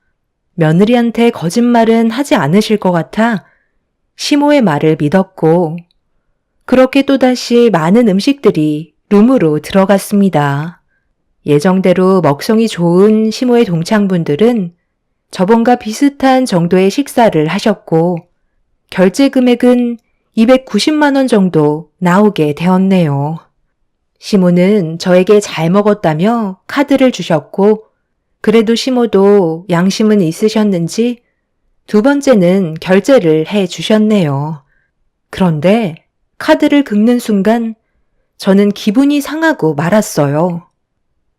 며느리한테 거짓말은 하지 않으실 것 같아 시모의 말을 믿었고 그렇게 또다시 많은 음식들이 룸으로 들어갔습니다. 예정대로 먹성이 좋은 시모의 동창분들은 저번과 비슷한 정도의 식사를 하셨고 결제 금액은 290만 원 정도 나오게 되었네요. 시모는 저에게 잘 먹었다며 카드를 주셨고 그래도 시모도 양심은 있으셨는지 두 번째는 결제를 해 주셨네요. 그런데 카드를 긁는 순간 저는 기분이 상하고 말았어요.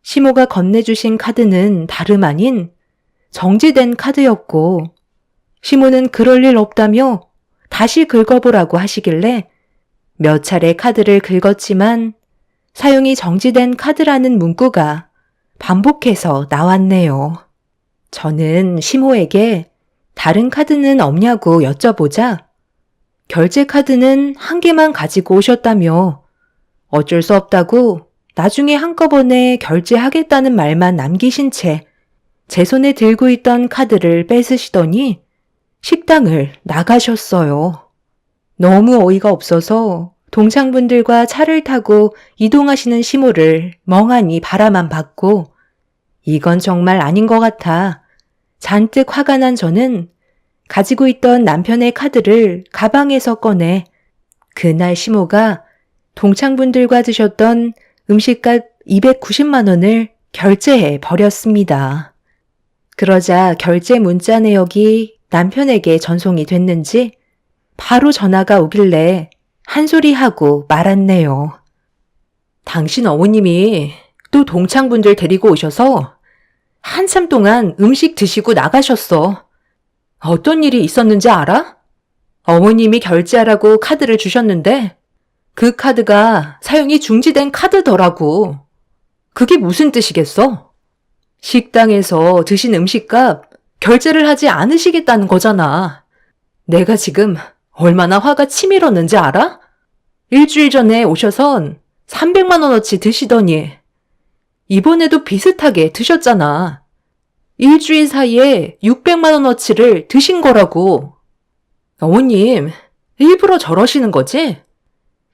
시모가 건네주신 카드는 다름 아닌 정지된 카드였고 시모는 그럴 일 없다며 다시 긁어보라고 하시길래 몇 차례 카드를 긁었지만 사용이 정지된 카드라는 문구가 반복해서 나왔네요. 저는 시모에게 다른 카드는 없냐고 여쭤보자 결제 카드는 한 개만 가지고 오셨다며 어쩔 수 없다고 나중에 한꺼번에 결제하겠다는 말만 남기신 채 제 손에 들고 있던 카드를 뺏으시더니 식당을 나가셨어요. 너무 어이가 없어서 동창분들과 차를 타고 이동하시는 시모를 멍하니 바라만 봤고 이건 정말 아닌 것 같아 잔뜩 화가 난 저는 가지고 있던 남편의 카드를 가방에서 꺼내 그날 시모가 동창분들과 드셨던 음식값 290만 원을 결제해 버렸습니다. 그러자 결제 문자 내역이 남편에게 전송이 됐는지 바로 전화가 오길래 한 소리 하고 말았네요. 당신 어머님이 또 동창분들 데리고 오셔서 한참 동안 음식 드시고 나가셨어. 어떤 일이 있었는지 알아? 어머님이 결제하라고 카드를 주셨는데 그 카드가 사용이 중지된 카드더라고. 그게 무슨 뜻이겠어? 식당에서 드신 음식값 결제를 하지 않으시겠다는 거잖아. 내가 지금 얼마나 화가 치밀었는지 알아? 일주일 전에 오셔선 300만 원어치 드시더니 이번에도 비슷하게 드셨잖아. 일주일 사이에 600만 원어치를 드신 거라고. 어머님, 일부러 저러시는 거지?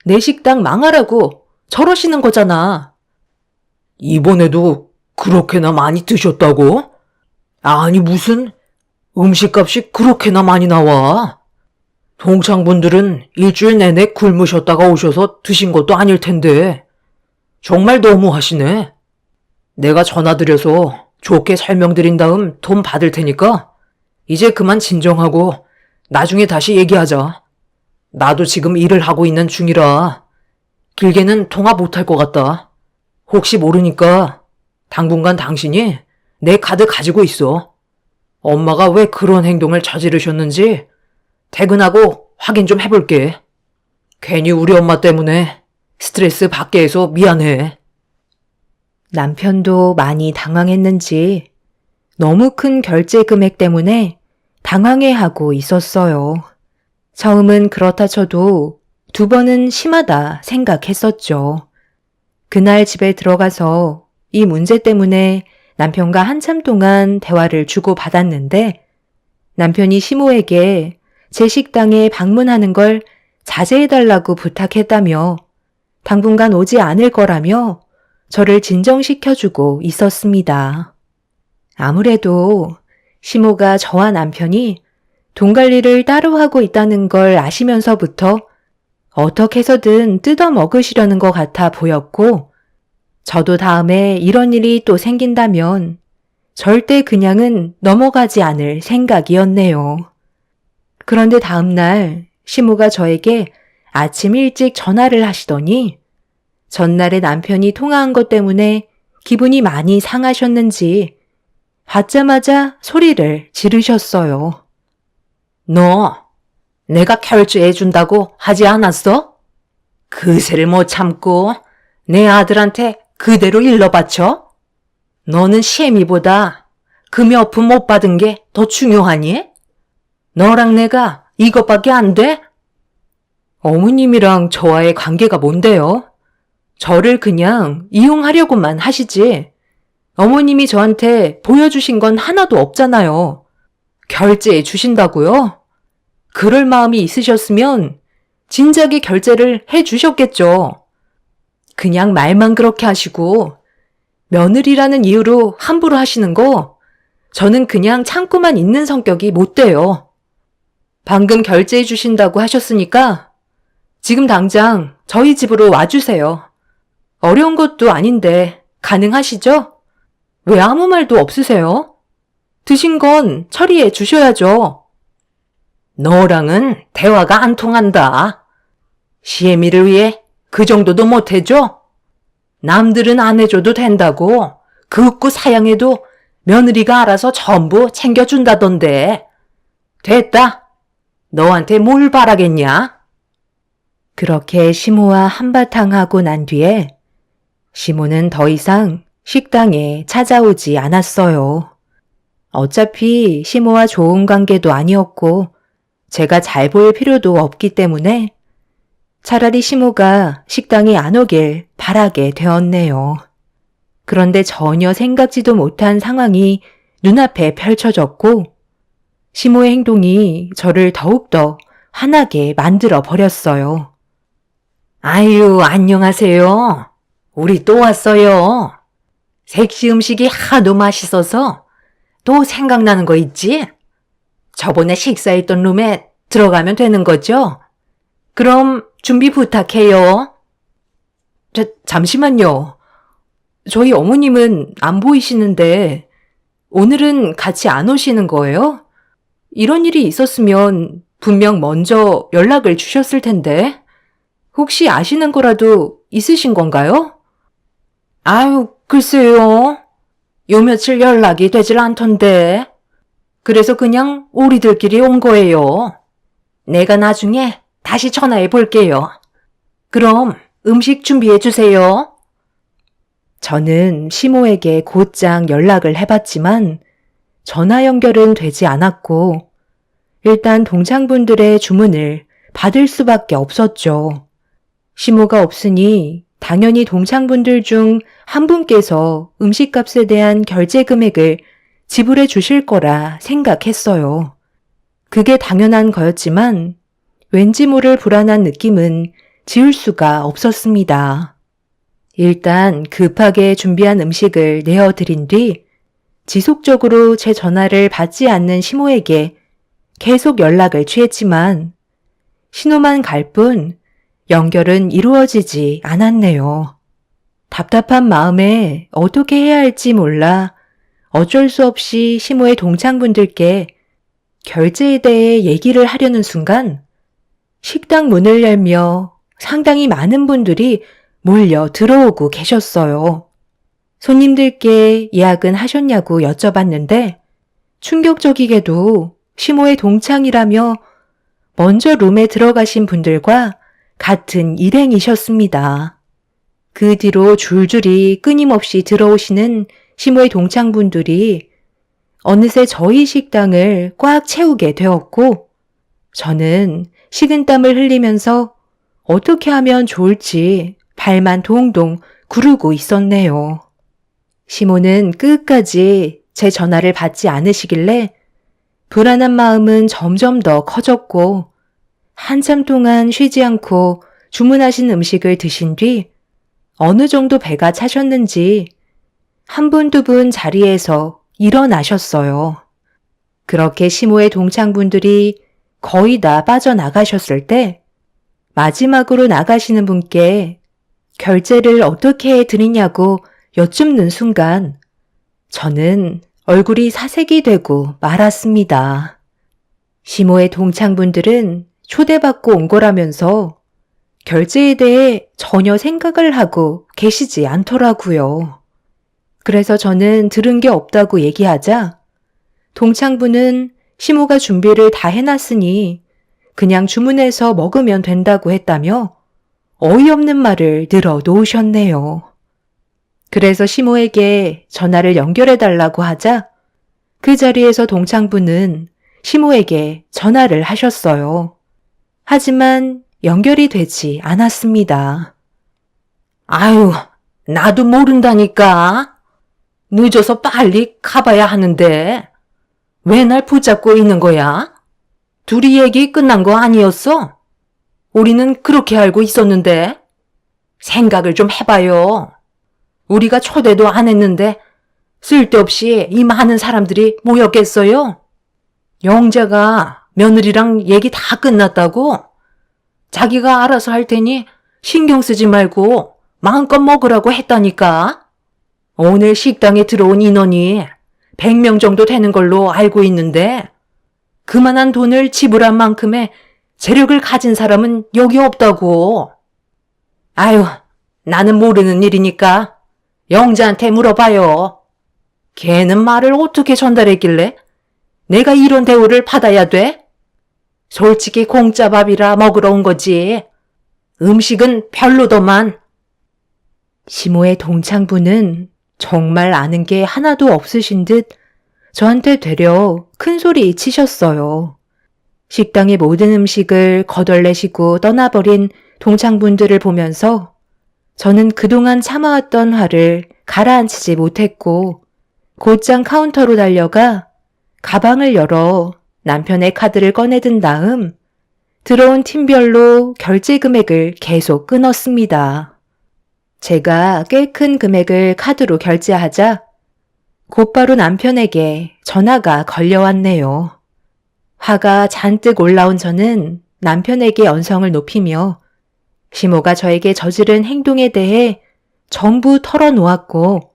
내 식당 망하라고 저러시는 거잖아. 이번에도 그렇게나 많이 드셨다고? 아니, 무슨 음식값이 그렇게나 많이 나와? 동창분들은 일주일 내내 굶으셨다가 오셔서 드신 것도 아닐 텐데. 정말 너무하시네. 내가 전화드려서 좋게 설명드린 다음 돈 받을 테니까 이제 그만 진정하고 나중에 다시 얘기하자. 나도 지금 일을 하고 있는 중이라 길게는 통화 못할 것 같다. 혹시 모르니까 당분간 당신이 내 카드 가지고 있어. 엄마가 왜 그런 행동을 저지르셨는지 퇴근하고 확인 좀 해볼게. 괜히 우리 엄마 때문에 스트레스 받게 해서 미안해. 남편도 많이 당황했는지 너무 큰 결제 금액 때문에 당황해하고 있었어요. 처음은 그렇다 쳐도 두 번은 심하다 생각했었죠. 그날 집에 들어가서 이 문제 때문에 남편과 한참 동안 대화를 주고받았는데 남편이 시모에게 제 식당에 방문하는 걸 자제해달라고 부탁했다며 당분간 오지 않을 거라며 저를 진정시켜주고 있었습니다. 아무래도 시모가 저와 남편이 돈 관리를 따로 하고 있다는 걸 아시면서부터 어떻게 해서든 뜯어 먹으시려는 것 같아 보였고, 저도 다음에 이런 일이 또 생긴다면 절대 그냥은 넘어가지 않을 생각이었네요. 그런데 다음날 시모가 저에게 아침 일찍 전화를 하시더니 전날에 남편이 통화한 것 때문에 기분이 많이 상하셨는지 받자마자 소리를 지르셨어요. 너 내가 결제해준다고 하지 않았어? 그새를 못 참고 내 아들한테 그대로 일러바쳐? 너는 시애미보다 금여품 못 받은 게 더 중요하니? 너랑 내가 이것밖에 안 돼? 어머님이랑 저와의 관계가 뭔데요? 저를 그냥 이용하려고만 하시지. 어머님이 저한테 보여주신 건 하나도 없잖아요. 결제해 주신다고요? 그럴 마음이 있으셨으면 진작에 결제를 해 주셨겠죠. 그냥 말만 그렇게 하시고 며느리라는 이유로 함부로 하시는 거 저는 그냥 참고만 있는 성격이 못 돼요. 방금 결제해 주신다고 하셨으니까 지금 당장 저희 집으로 와주세요. 어려운 것도 아닌데 가능하시죠? 왜 아무 말도 없으세요? 드신 건 처리해 주셔야죠. 너랑은 대화가 안 통한다. 시애미를 위해 그 정도도 못 해줘? 남들은 안 해줘도 된다고 그윽고 사양해도 며느리가 알아서 전부 챙겨준다던데. 됐다. 너한테 뭘 바라겠냐? 그렇게 시모와 한바탕 하고 난 뒤에 시모는 더 이상 식당에 찾아오지 않았어요. 어차피 시모와 좋은 관계도 아니었고 제가 잘 보일 필요도 없기 때문에 차라리 시모가 식당에 안 오길 바라게 되었네요. 그런데 전혀 생각지도 못한 상황이 눈앞에 펼쳐졌고 시모의 행동이 저를 더욱더 화나게 만들어 버렸어요. 아유, 안녕하세요. 우리 또 왔어요. 색시 음식이 하도 맛있어서 또 생각나는 거 있지? 저번에 식사했던 룸에 들어가면 되는 거죠? 그럼 준비 부탁해요. 잠시만요. 저희 어머님은 안 보이시는데 오늘은 같이 안 오시는 거예요? 이런 일이 있었으면 분명 먼저 연락을 주셨을 텐데 혹시 아시는 거라도 있으신 건가요? 아유, 글쎄요. 요 며칠 연락이 되질 않던데. 그래서 그냥 우리들끼리 온 거예요. 내가 나중에 다시 전화해 볼게요. 그럼 음식 준비해 주세요. 저는 시모에게 곧장 연락을 해봤지만 전화 연결은 되지 않았고 일단 동창분들의 주문을 받을 수밖에 없었죠. 시모가 없으니 당연히 동창분들 중 한 분께서 음식값에 대한 결제 금액을 지불해 주실 거라 생각했어요. 그게 당연한 거였지만 왠지 모를 불안한 느낌은 지울 수가 없었습니다. 일단 급하게 준비한 음식을 내어드린 뒤 지속적으로 제 전화를 받지 않는 시모에게 계속 연락을 취했지만 신호만 갈 뿐 연결은 이루어지지 않았네요. 답답한 마음에 어떻게 해야 할지 몰라 어쩔 수 없이 시모의 동창분들께 결제에 대해 얘기를 하려는 순간 식당 문을 열며 상당히 많은 분들이 몰려 들어오고 계셨어요. 손님들께 예약은 하셨냐고 여쭤봤는데 충격적이게도 시모의 동창이라며 먼저 룸에 들어가신 분들과 같은 일행이셨습니다. 그 뒤로 줄줄이 끊임없이 들어오시는 시모의 동창분들이 어느새 저희 식당을 꽉 채우게 되었고 저는 식은땀을 흘리면서 어떻게 하면 좋을지 발만 동동 구르고 있었네요. 시모는 끝까지 제 전화를 받지 않으시길래 불안한 마음은 점점 더 커졌고 한참 동안 쉬지 않고 주문하신 음식을 드신 뒤 어느 정도 배가 차셨는지 한 분 두 분 자리에서 일어나셨어요. 그렇게 시모의 동창분들이 거의 다 빠져나가셨을 때 마지막으로 나가시는 분께 결제를 어떻게 드리냐고 여쭙는 순간 저는 얼굴이 사색이 되고 말았습니다. 시모의 동창분들은 초대받고 온 거라면서 결제에 대해 전혀 생각을 하고 계시지 않더라고요. 그래서 저는 들은 게 없다고 얘기하자 동창분은 시모가 준비를 다 해놨으니 그냥 주문해서 먹으면 된다고 했다며 어이없는 말을 늘어 놓으셨네요. 그래서 시모에게 전화를 연결해달라고 하자 그 자리에서 동창분은 시모에게 전화를 하셨어요. 하지만 연결이 되지 않았습니다. 아유, 나도 모른다니까. 늦어서 빨리 가봐야 하는데 왜 날 붙잡고 있는 거야? 둘이 얘기 끝난 거 아니었어? 우리는 그렇게 알고 있었는데 생각을 좀 해봐요. 우리가 초대도 안 했는데 쓸데없이 이 많은 사람들이 모였겠어요? 영자가 며느리랑 얘기 다 끝났다고? 자기가 알아서 할 테니 신경 쓰지 말고 마음껏 먹으라고 했다니까. 오늘 식당에 들어온 인원이 100명 정도 되는 걸로 알고 있는데 그만한 돈을 지불한 만큼의 재력을 가진 사람은 여기 없다고. 아유, 나는 모르는 일이니까 영자한테 물어봐요. 걔는 말을 어떻게 전달했길래 내가 이런 대우를 받아야 돼? 솔직히 공짜 밥이라 먹으러 온 거지. 음식은 별로더만. 시모의 동창분은 정말 아는 게 하나도 없으신 듯 저한테 되려 큰 소리 치셨어요. 식당의 모든 음식을 거덜내시고 떠나버린 동창분들을 보면서 저는 그동안 참아왔던 화를 가라앉히지 못했고 곧장 카운터로 달려가 가방을 열어 남편의 카드를 꺼내든 다음 들어온 팀별로 결제 금액을 계속 끊었습니다. 제가 꽤 큰 금액을 카드로 결제하자 곧바로 남편에게 전화가 걸려왔네요. 화가 잔뜩 올라온 저는 남편에게 언성을 높이며 시모가 저에게 저지른 행동에 대해 전부 털어놓았고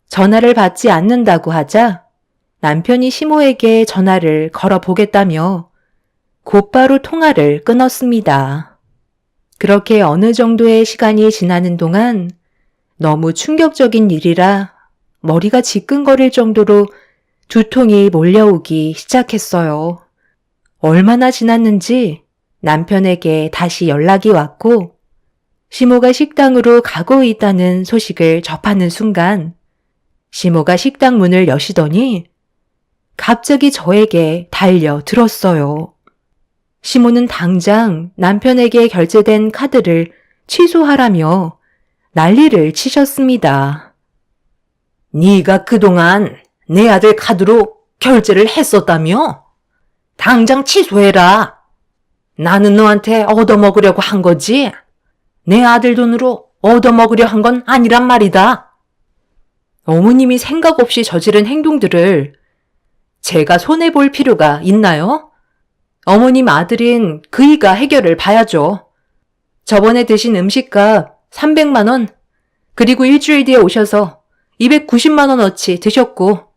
전화를 받지 않는다고 하자 남편이 시모에게 전화를 걸어보겠다며 곧바로 통화를 끊었습니다. 그렇게 어느 정도의 시간이 지나는 동안 너무 충격적인 일이라 머리가 지끈거릴 정도로 두통이 몰려오기 시작했어요. 얼마나 지났는지 남편에게 다시 연락이 왔고 시모가 식당으로 가고 있다는 소식을 접하는 순간 시모가 식당 문을 여시더니 갑자기 저에게 달려들었어요. 시모는 당장 남편에게 결제된 카드를 취소하라며 난리를 치셨습니다. 네가 그동안 내 아들 카드로 결제를 했었다며? 당장 취소해라. 나는 너한테 얻어먹으려고 한 거지? 내 아들 돈으로 얻어먹으려 한 건 아니란 말이다. 어머님이 생각 없이 저지른 행동들을 제가 손해볼 필요가 있나요? 어머님 아들인 그이가 해결을 봐야죠. 저번에 드신 음식값 300만 원, 그리고 일주일 뒤에 오셔서 290만 원어치 드셨고,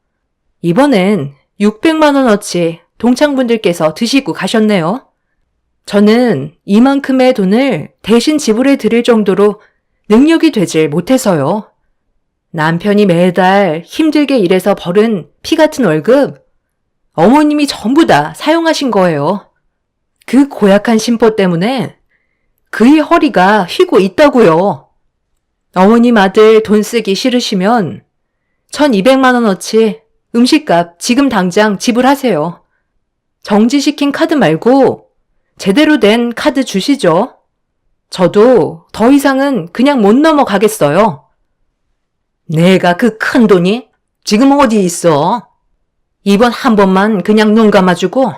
이번엔 600만 원어치 동창분들께서 드시고 가셨네요. 저는 이만큼의 돈을 대신 지불해 드릴 정도로 능력이 되질 못해서요. 남편이 매달 힘들게 일해서 벌은 피 같은 월급, 어머님이 전부 다 사용하신 거예요. 그 고약한 심보 때문에 그의 허리가 휘고 있다고요. 어머님 아들 돈 쓰기 싫으시면 1200만 원어치 음식값 지금 당장 지불하세요. 정지시킨 카드 말고 제대로 된 카드 주시죠. 저도 더 이상은 그냥 못 넘어가겠어요. 내가 그 큰 돈이 지금 어디 있어? 이번 한 번만 그냥 눈 감아주고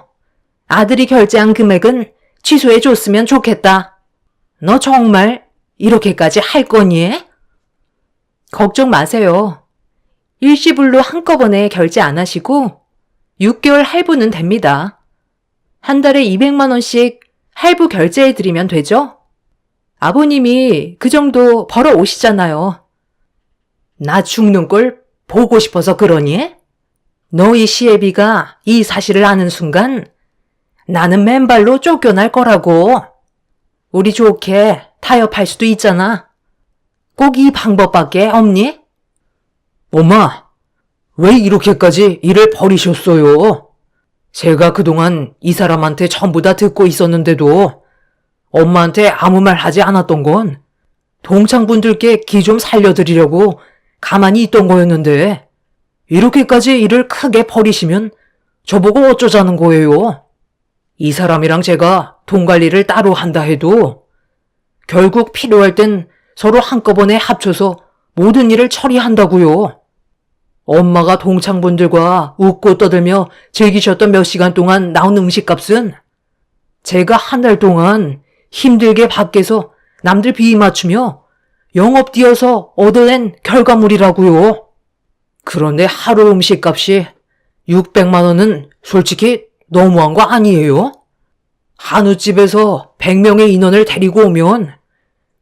아들이 결제한 금액은 취소해 줬으면 좋겠다. 너 정말 이렇게까지 할 거니? 걱정 마세요. 일시불로 한꺼번에 결제 안 하시고 6개월 할부는 됩니다. 한 달에 200만 원씩 할부 결제해 드리면 되죠? 아버님이 그 정도 벌어 오시잖아요. 나 죽는 꼴 보고 싶어서 그러니? 너희 시애비가 이 사실을 아는 순간 나는 맨발로 쫓겨날 거라고. 우리 좋게 타협할 수도 있잖아. 꼭 이 방법밖에 없니? 엄마, 왜 이렇게까지 일을 버리셨어요? 제가 그동안 이 사람한테 전부 다 듣고 있었는데도 엄마한테 아무 말 하지 않았던 건 동창분들께 기 좀 살려드리려고 가만히 있던 거였는데 이렇게까지 일을 크게 버리시면 저보고 어쩌자는 거예요? 이 사람이랑 제가 돈 관리를 따로 한다 해도 결국 필요할 땐 서로 한꺼번에 합쳐서 모든 일을 처리한다고요. 엄마가 동창분들과 웃고 떠들며 즐기셨던 몇 시간 동안 나온 음식값은 제가 한 달 동안 힘들게 밖에서 남들 비위 맞추며 영업 뛰어서 얻어낸 결과물이라고요. 그런데 하루 음식값이 600만 원은 솔직히 너무한 거 아니에요? 한우집에서 100명의 인원을 데리고 오면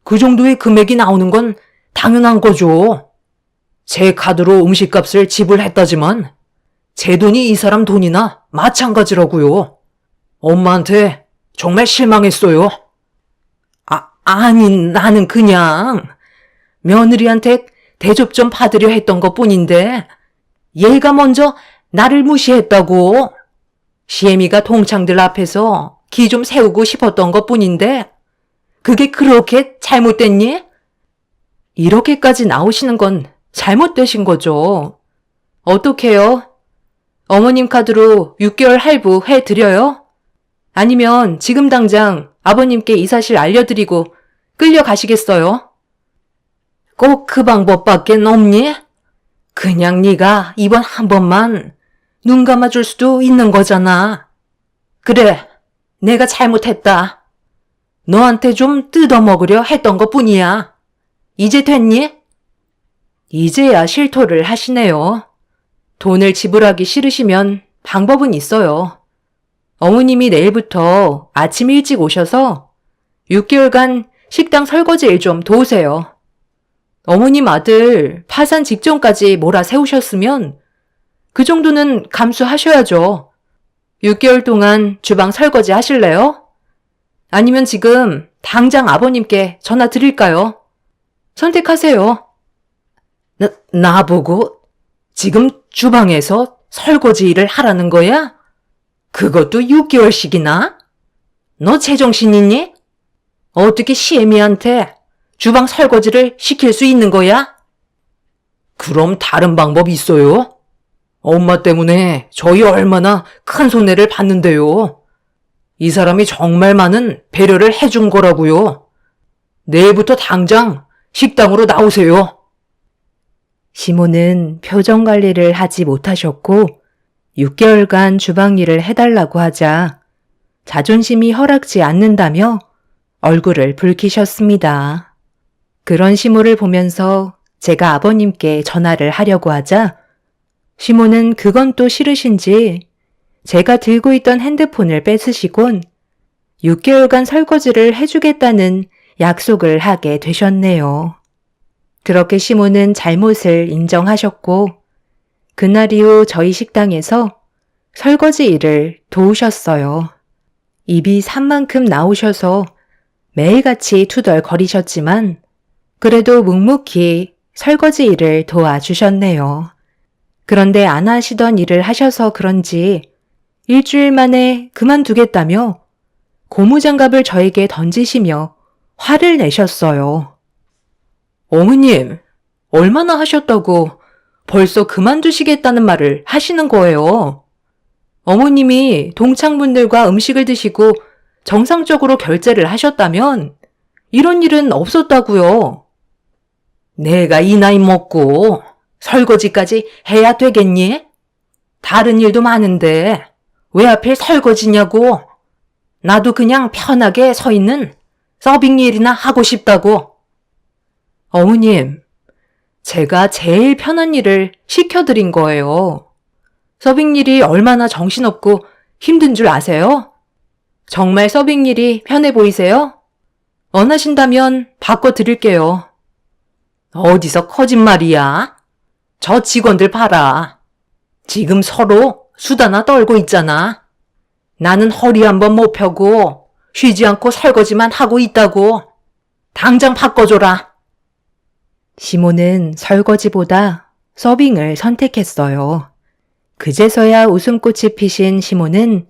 그 정도의 금액이 나오는 건 당연한 거죠. 제 카드로 음식값을 지불했다지만 제 돈이 이 사람 돈이나 마찬가지라고요. 엄마한테 정말 실망했어요. 아니 나는 그냥 며느리한테 대접 좀 받으려 했던 것 뿐인데 얘가 먼저 나를 무시했다고. 시애미가 동창들 앞에서 기 좀 세우고 싶었던 것 뿐인데 그게 그렇게 잘못됐니? 이렇게까지 나오시는 건 잘못되신 거죠. 어떡해요? 어머님 카드로 6개월 할부 해드려요? 아니면 지금 당장 아버님께 이 사실 알려드리고 끌려가시겠어요? 꼭 그 방법밖에 없니? 그냥 네가 이번 한 번만 눈 감아줄 수도 있는 거잖아. 그래, 내가 잘못했다. 너한테 좀 뜯어먹으려 했던 것뿐이야. 이제 됐니? 이제야 실토를 하시네요. 돈을 지불하기 싫으시면 방법은 있어요. 어머님이 내일부터 아침 일찍 오셔서 6개월간 식당 설거지 일 좀 도우세요. 어머님 아들 파산 직전까지 몰아세우셨으면 그 정도는 감수하셔야죠. 6개월 동안 주방 설거지 하실래요? 아니면 지금 당장 아버님께 전화 드릴까요? 선택하세요. 나보고 지금 주방에서 설거지 일을 하라는 거야? 그것도 6개월씩이나? 너 제정신 있니? 어떻게 시애미한테 주방 설거지를 시킬 수 있는 거야? 그럼 다른 방법 있어요? 엄마 때문에 저희 얼마나 큰 손해를 봤는데요. 이 사람이 정말 많은 배려를 해준 거라고요. 내일부터 당장 식당으로 나오세요. 시모는 표정 관리를 하지 못하셨고 6개월간 주방 일을 해달라고 하자 자존심이 허락지 않는다며 얼굴을 붉히셨습니다. 그런 시모를 보면서 제가 아버님께 전화를 하려고 하자 시모는 그건 또 싫으신지 제가 들고 있던 핸드폰을 뺏으시곤 6개월간 설거지를 해주겠다는 약속을 하게 되셨네요. 그렇게 시모는 잘못을 인정하셨고 그날 이후 저희 식당에서 설거지 일을 도우셨어요. 입이 산만큼 나오셔서 매일같이 투덜거리셨지만 그래도 묵묵히 설거지 일을 도와주셨네요. 그런데 안 하시던 일을 하셔서 그런지 일주일 만에 그만두겠다며 고무장갑을 저에게 던지시며 화를 내셨어요. 어머님, 얼마나 하셨다고 벌써 그만두시겠다는 말을 하시는 거예요. 어머님이 동창분들과 음식을 드시고 정상적으로 결제를 하셨다면 이런 일은 없었다고요. 내가 이 나이 먹고 설거지까지 해야 되겠니? 다른 일도 많은데 왜 하필 설거지냐고. 나도 그냥 편하게 서 있는 서빙 일이나 하고 싶다고. 어머님, 제가 제일 편한 일을 시켜드린 거예요. 서빙 일이 얼마나 정신없고 힘든 줄 아세요? 정말 서빙 일이 편해 보이세요? 원하신다면 바꿔드릴게요. 어디서 거짓말이야? 저 직원들 봐라. 지금 서로 수다나 떨고 있잖아. 나는 허리 한번 못 펴고 쉬지 않고 설거지만 하고 있다고. 당장 바꿔줘라. 시모는 설거지보다 서빙을 선택했어요. 그제서야 웃음꽃이 피신 시모는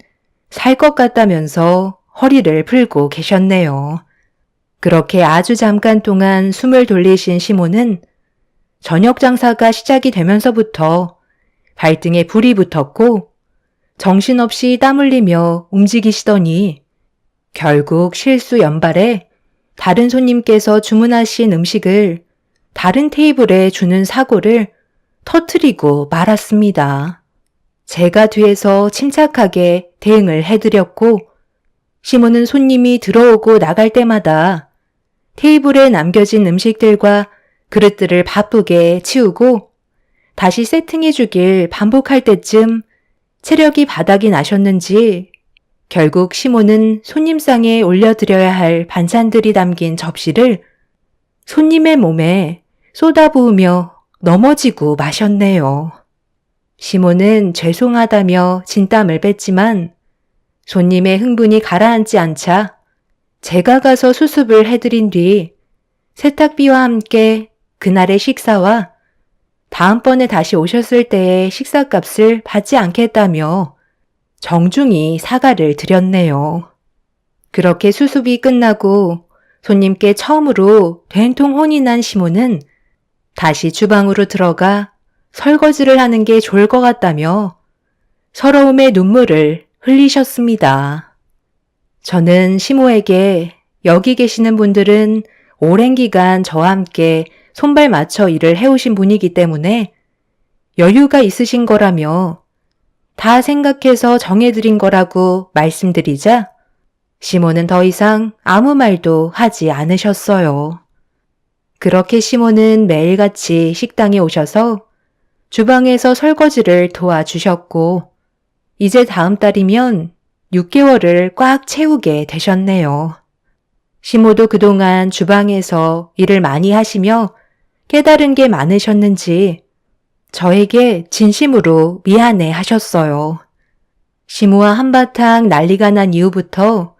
살 것 같다면서 허리를 풀고 계셨네요. 그렇게 아주 잠깐 동안 숨을 돌리신 시모는 저녁 장사가 시작이 되면서부터 발등에 불이 붙었고 정신없이 땀 흘리며 움직이시더니 결국 실수 연발에 다른 손님께서 주문하신 음식을 다른 테이블에 주는 사고를 터뜨리고 말았습니다. 제가 뒤에서 침착하게 대응을 해드렸고 시모는 손님이 들어오고 나갈 때마다 테이블에 남겨진 음식들과 그릇들을 바쁘게 치우고 다시 세팅해 주길 반복할 때쯤 체력이 바닥이 나셨는지 결국 시모는 손님상에 올려드려야 할 반찬들이 담긴 접시를 손님의 몸에 쏟아부으며 넘어지고 마셨네요. 시모는 죄송하다며 진땀을 뺐지만 손님의 흥분이 가라앉지 않자 제가 가서 수습을 해드린 뒤 세탁비와 함께 그날의 식사와 다음번에 다시 오셨을 때의 식사값을 받지 않겠다며 정중히 사과를 드렸네요. 그렇게 수습이 끝나고 손님께 처음으로 된통 혼이 난 시모는 다시 주방으로 들어가 설거지를 하는 게 좋을 것 같다며 서러움의 눈물을 흘리셨습니다. 저는 시모에게 여기 계시는 분들은 오랜 기간 저와 함께 손발 맞춰 일을 해오신 분이기 때문에 여유가 있으신 거라며 다 생각해서 정해드린 거라고 말씀드리자 시모는 더 이상 아무 말도 하지 않으셨어요. 그렇게 시모는 매일같이 식당에 오셔서 주방에서 설거지를 도와주셨고 이제 다음 달이면 6개월을 꽉 채우게 되셨네요. 시모도 그동안 주방에서 일을 많이 하시며 깨달은 게 많으셨는지 저에게 진심으로 미안해 하셨어요. 시모와 한바탕 난리가 난 이후부터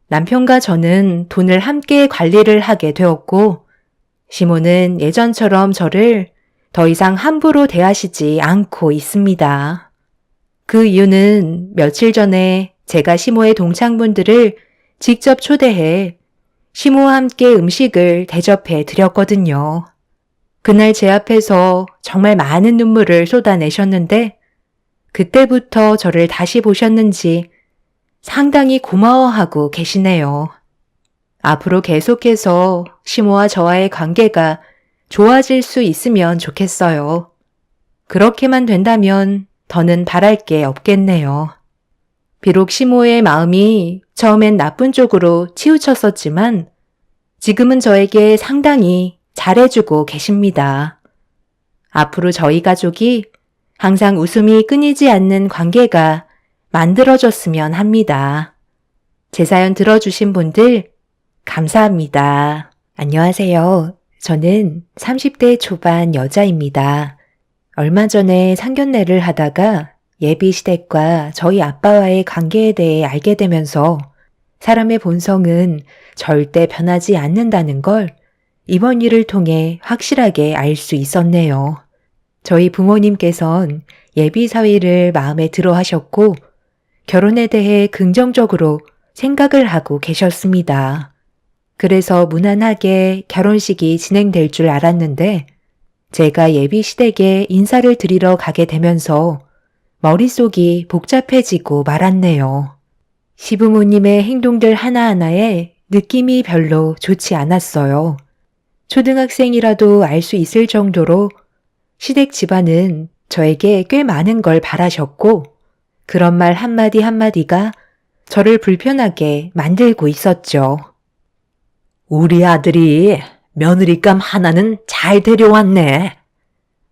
남편과 저는 돈을 함께 관리를 하게 되었고 시모는 예전처럼 저를 더 이상 함부로 대하시지 않고 있습니다. 그 이유는 며칠 전에 제가 시모의 동창분들을 직접 초대해 시모와 함께 음식을 대접해 드렸거든요. 그날 제 앞에서 정말 많은 눈물을 쏟아내셨는데 그때부터 저를 다시 보셨는지 상당히 고마워하고 계시네요. 앞으로 계속해서 시모와 저와의 관계가 좋아질 수 있으면 좋겠어요. 그렇게만 된다면 더는 바랄 게 없겠네요. 비록 시모의 마음이 처음엔 나쁜 쪽으로 치우쳤었지만 지금은 저에게 상당히 잘해주고 계십니다. 앞으로 저희 가족이 항상 웃음이 끊이지 않는 관계가 만들어졌으면 합니다. 제 사연 들어주신 분들 감사합니다. 안녕하세요. 저는 30대 초반 여자입니다. 얼마 전에 상견례를 하다가 예비 시댁과 저희 아빠와의 관계에 대해 알게 되면서 사람의 본성은 절대 변하지 않는다는 걸 이번 일을 통해 확실하게 알 수 있었네요. 저희 부모님께선 예비 사위를 마음에 들어 하셨고 결혼에 대해 긍정적으로 생각을 하고 계셨습니다. 그래서 무난하게 결혼식이 진행될 줄 알았는데 제가 예비 시댁에 인사를 드리러 가게 되면서 머릿속이 복잡해지고 말았네요. 시부모님의 행동들 하나하나에 느낌이 별로 좋지 않았어요. 초등학생이라도 알 수 있을 정도로 시댁 집안은 저에게 꽤 많은 걸 바라셨고 그런 말 한마디 한마디가 저를 불편하게 만들고 있었죠. 우리 아들이 며느리감 하나는 잘 데려왔네.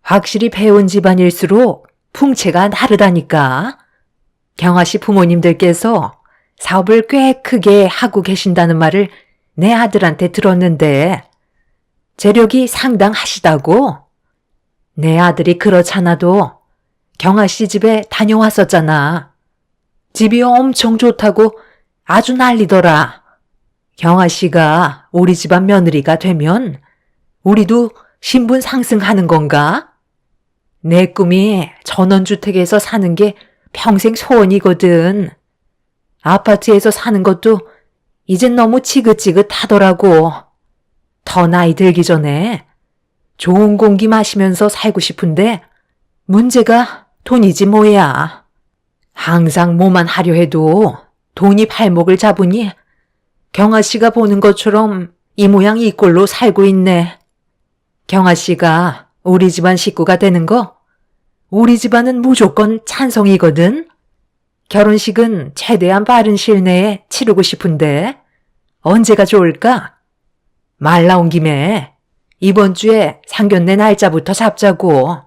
확실히 배운 집안일수록 풍채가 다르다니까. 경아 씨 부모님들께서 사업을 꽤 크게 하고 계신다는 말을 내 아들한테 들었는데 재력이 상당하시다고? 내 아들이 그렇잖아도 경아 씨 집에 다녀왔었잖아. 집이 엄청 좋다고 아주 난리더라. 경아 씨가 우리 집안 며느리가 되면 우리도 신분 상승하는 건가? 내 꿈이 전원주택에서 사는 게 평생 소원이거든. 아파트에서 사는 것도 이젠 너무 지긋지긋하더라고. 더 나이 들기 전에 좋은 공기 마시면서 살고 싶은데 문제가 돈이지 뭐야. 항상 뭐만 하려 해도 돈이 발목을 잡으니 경아 씨가 보는 것처럼 이 모양 이 꼴로 살고 있네. 경아 씨가 우리 집안 식구가 되는 거 우리 집안은 무조건 찬성이거든. 결혼식은 최대한 빠른 시일 내에 치르고 싶은데 언제가 좋을까? 말 나온 김에 이번 주에 상견례 날짜부터 잡자고.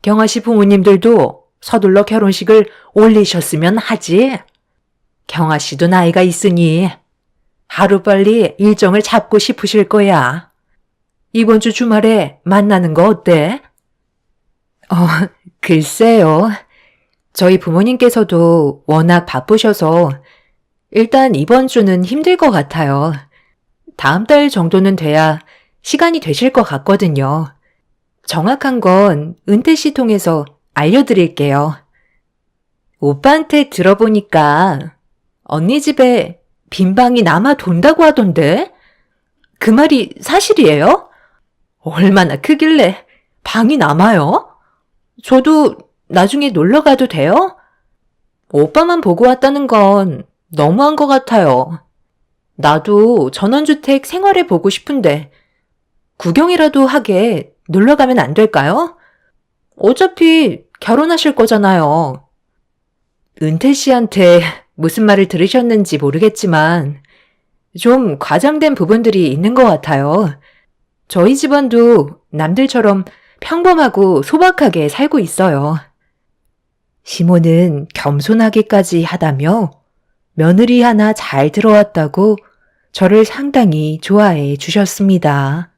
경아 씨 부모님들도 서둘러 결혼식을 올리셨으면 하지. 경아 씨도 나이가 있으니 하루빨리 일정을 잡고 싶으실 거야. 이번 주 주말에 만나는 거 어때? 글쎄요. 저희 부모님께서도 워낙 바쁘셔서 일단 이번 주는 힘들 것 같아요. 다음 달 정도는 돼야 시간이 되실 것 같거든요. 정확한 건 은퇴 씨 통해서 알려드릴게요. 오빠한테 들어보니까 언니 집에 빈 방이 남아 돈다고 하던데? 그 말이 사실이에요? 얼마나 크길래 방이 남아요? 저도 나중에 놀러 가도 돼요? 오빠만 보고 왔다는 건 너무한 것 같아요. 나도 전원주택 생활해 보고 싶은데 구경이라도 하게 놀러 가면 안 될까요? 어차피 결혼하실 거잖아요. 은퇴 씨한테 무슨 말을 들으셨는지 모르겠지만 좀 과장된 부분들이 있는 것 같아요. 저희 집안도 남들처럼 평범하고 소박하게 살고 있어요. 시모는 겸손하기까지 하다며 며느리 하나 잘 들어왔다고 저를 상당히 좋아해 주셨습니다.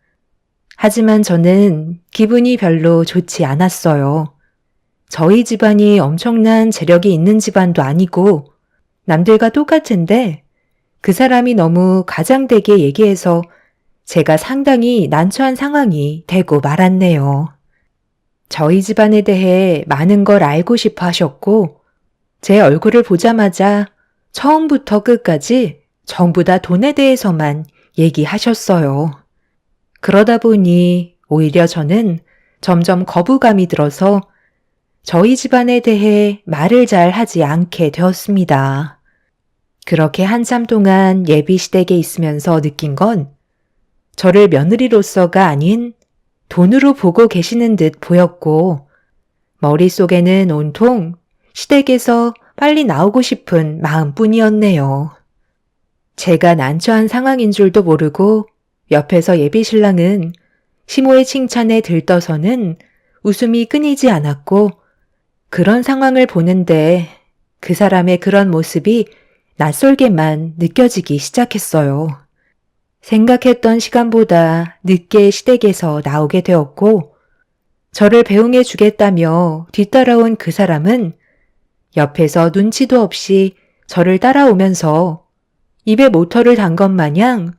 하지만 저는 기분이 별로 좋지 않았어요. 저희 집안이 엄청난 재력이 있는 집안도 아니고 남들과 똑같은데 그 사람이 너무 가장되게 얘기해서 제가 상당히 난처한 상황이 되고 말았네요. 저희 집안에 대해 많은 걸 알고 싶어 하셨고 제 얼굴을 보자마자 처음부터 끝까지 전부 다 돈에 대해서만 얘기하셨어요. 그러다 보니 오히려 저는 점점 거부감이 들어서 저희 집안에 대해 말을 잘 하지 않게 되었습니다. 그렇게 한참 동안 예비 시댁에 있으면서 느낀 건 저를 며느리로서가 아닌 돈으로 보고 계시는 듯 보였고 머릿속에는 온통 시댁에서 빨리 나오고 싶은 마음뿐이었네요. 제가 난처한 상황인 줄도 모르고 옆에서 예비 신랑은 시모의 칭찬에 들떠서는 웃음이 끊이지 않았고 그런 상황을 보는데 그 사람의 그런 모습이 낯설게만 느껴지기 시작했어요. 생각했던 시간보다 늦게 시댁에서 나오게 되었고 저를 배웅해 주겠다며 뒤따라온 그 사람은 옆에서 눈치도 없이 저를 따라오면서 입에 모터를 단 것 마냥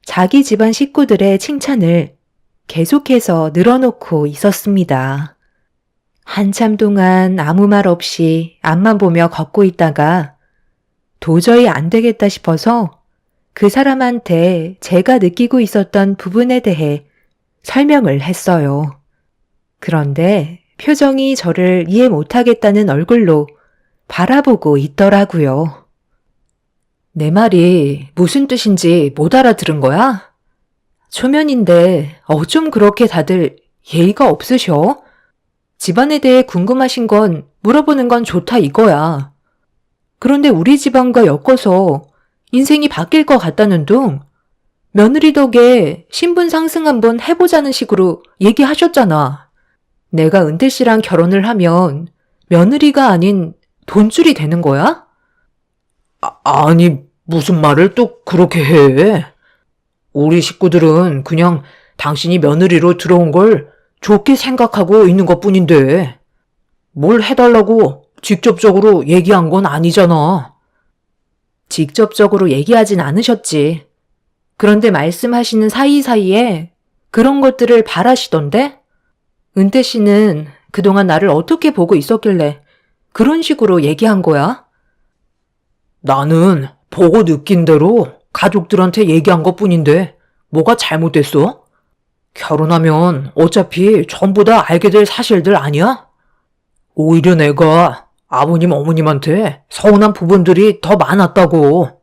자기 집안 식구들의 칭찬을 계속해서 늘어놓고 있었습니다. 한참 동안 아무 말 없이 앞만 보며 걷고 있다가 도저히 안 되겠다 싶어서 그 사람한테 제가 느끼고 있었던 부분에 대해 설명을 했어요. 그런데 표정이 저를 이해 못하겠다는 얼굴로 바라보고 있더라고요. 내 말이 무슨 뜻인지 못 알아들은 거야? 초면인데 어쩜 그렇게 다들 예의가 없으셔? 집안에 대해 궁금하신 건 물어보는 건 좋다 이거야. 그런데 우리 집안과 엮어서 인생이 바뀔 것 같다는 둥 며느리 덕에 신분 상승 한번 해보자는 식으로 얘기하셨잖아. 내가 은태 씨랑 결혼을 하면 며느리가 아닌 돈줄이 되는 거야? 아니, 무슨 말을 또 그렇게 해? 우리 식구들은 그냥 당신이 며느리로 들어온 걸 좋게 생각하고 있는 것 뿐인데, 뭘 해달라고 직접적으로 얘기한 건 아니잖아. 직접적으로 얘기하진 않으셨지. 그런데 말씀하시는 사이사이에 그런 것들을 바라시던데? 은태 씨는 그동안 나를 어떻게 보고 있었길래 그런 식으로 얘기한 거야? 나는 보고 느낀 대로 가족들한테 얘기한 것 뿐인데, 뭐가 잘못됐어? 결혼하면 어차피 전부 다 알게 될 사실들 아니야? 오히려 내가 아버님, 어머님한테 서운한 부분들이 더 많았다고.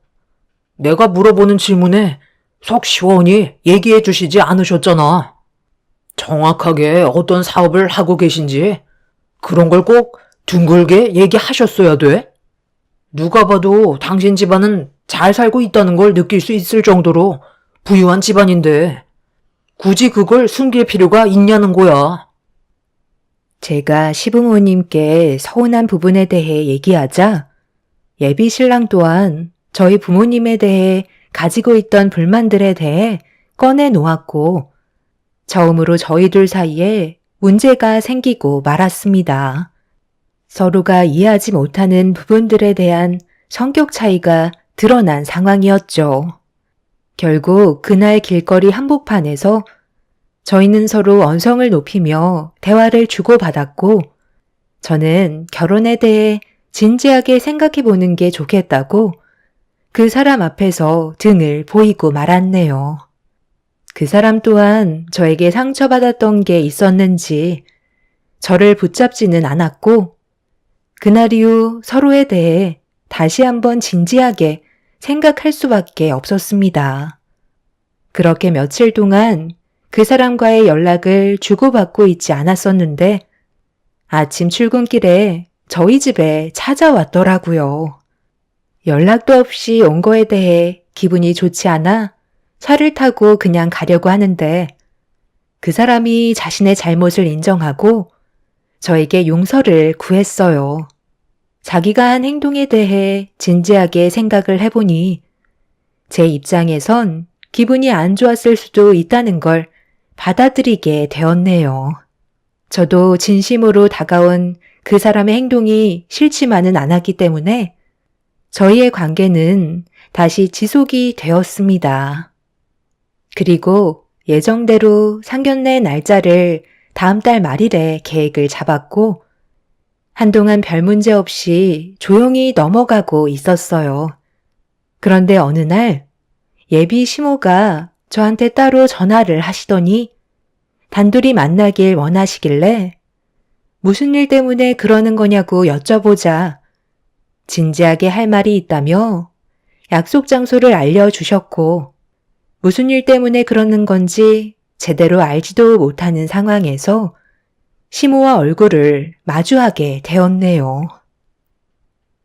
내가 물어보는 질문에 속 시원히 얘기해 주시지 않으셨잖아. 정확하게 어떤 사업을 하고 계신지 그런 걸 꼭 둥글게 얘기하셨어야 돼. 누가 봐도 당신 집안은 잘 살고 있다는 걸 느낄 수 있을 정도로 부유한 집안인데 굳이 그걸 숨길 필요가 있냐는 거야. 제가 시부모님께 서운한 부분에 대해 얘기하자 예비 신랑 또한 저희 부모님에 대해 가지고 있던 불만들에 대해 꺼내 놓았고 처음으로 저희 둘 사이에 문제가 생기고 말았습니다. 서로가 이해하지 못하는 부분들에 대한 성격 차이가 드러난 상황이었죠. 결국 그날 길거리 한복판에서 저희는 서로 언성을 높이며 대화를 주고받았고 저는 결혼에 대해 진지하게 생각해 보는 게 좋겠다고 그 사람 앞에서 등을 보이고 말았네요. 그 사람 또한 저에게 상처받았던 게 있었는지 저를 붙잡지는 않았고 그날 이후 서로에 대해 다시 한번 진지하게 생각할 수밖에 없었습니다. 그렇게 며칠 동안 그 사람과의 연락을 주고받고 있지 않았었는데 아침 출근길에 저희 집에 찾아왔더라고요. 연락도 없이 온 거에 대해 기분이 좋지 않아 차를 타고 그냥 가려고 하는데 그 사람이 자신의 잘못을 인정하고 저에게 용서를 구했어요. 자기가 한 행동에 대해 진지하게 생각을 해보니 제 입장에선 기분이 안 좋았을 수도 있다는 걸 받아들이게 되었네요. 저도 진심으로 다가온 그 사람의 행동이 싫지만은 않았기 때문에 저희의 관계는 다시 지속이 되었습니다. 그리고 예정대로 상견례 날짜를 다음 달 말일에 계획을 잡았고 한동안 별 문제 없이 조용히 넘어가고 있었어요. 그런데 어느 날 예비 시모가 저한테 따로 전화를 하시더니 단둘이 만나길 원하시길래 무슨 일 때문에 그러는 거냐고 여쭤보자 진지하게 할 말이 있다며 약속 장소를 알려주셨고 무슨 일 때문에 그러는 건지 제대로 알지도 못하는 상황에서 시모와 얼굴을 마주하게 되었네요.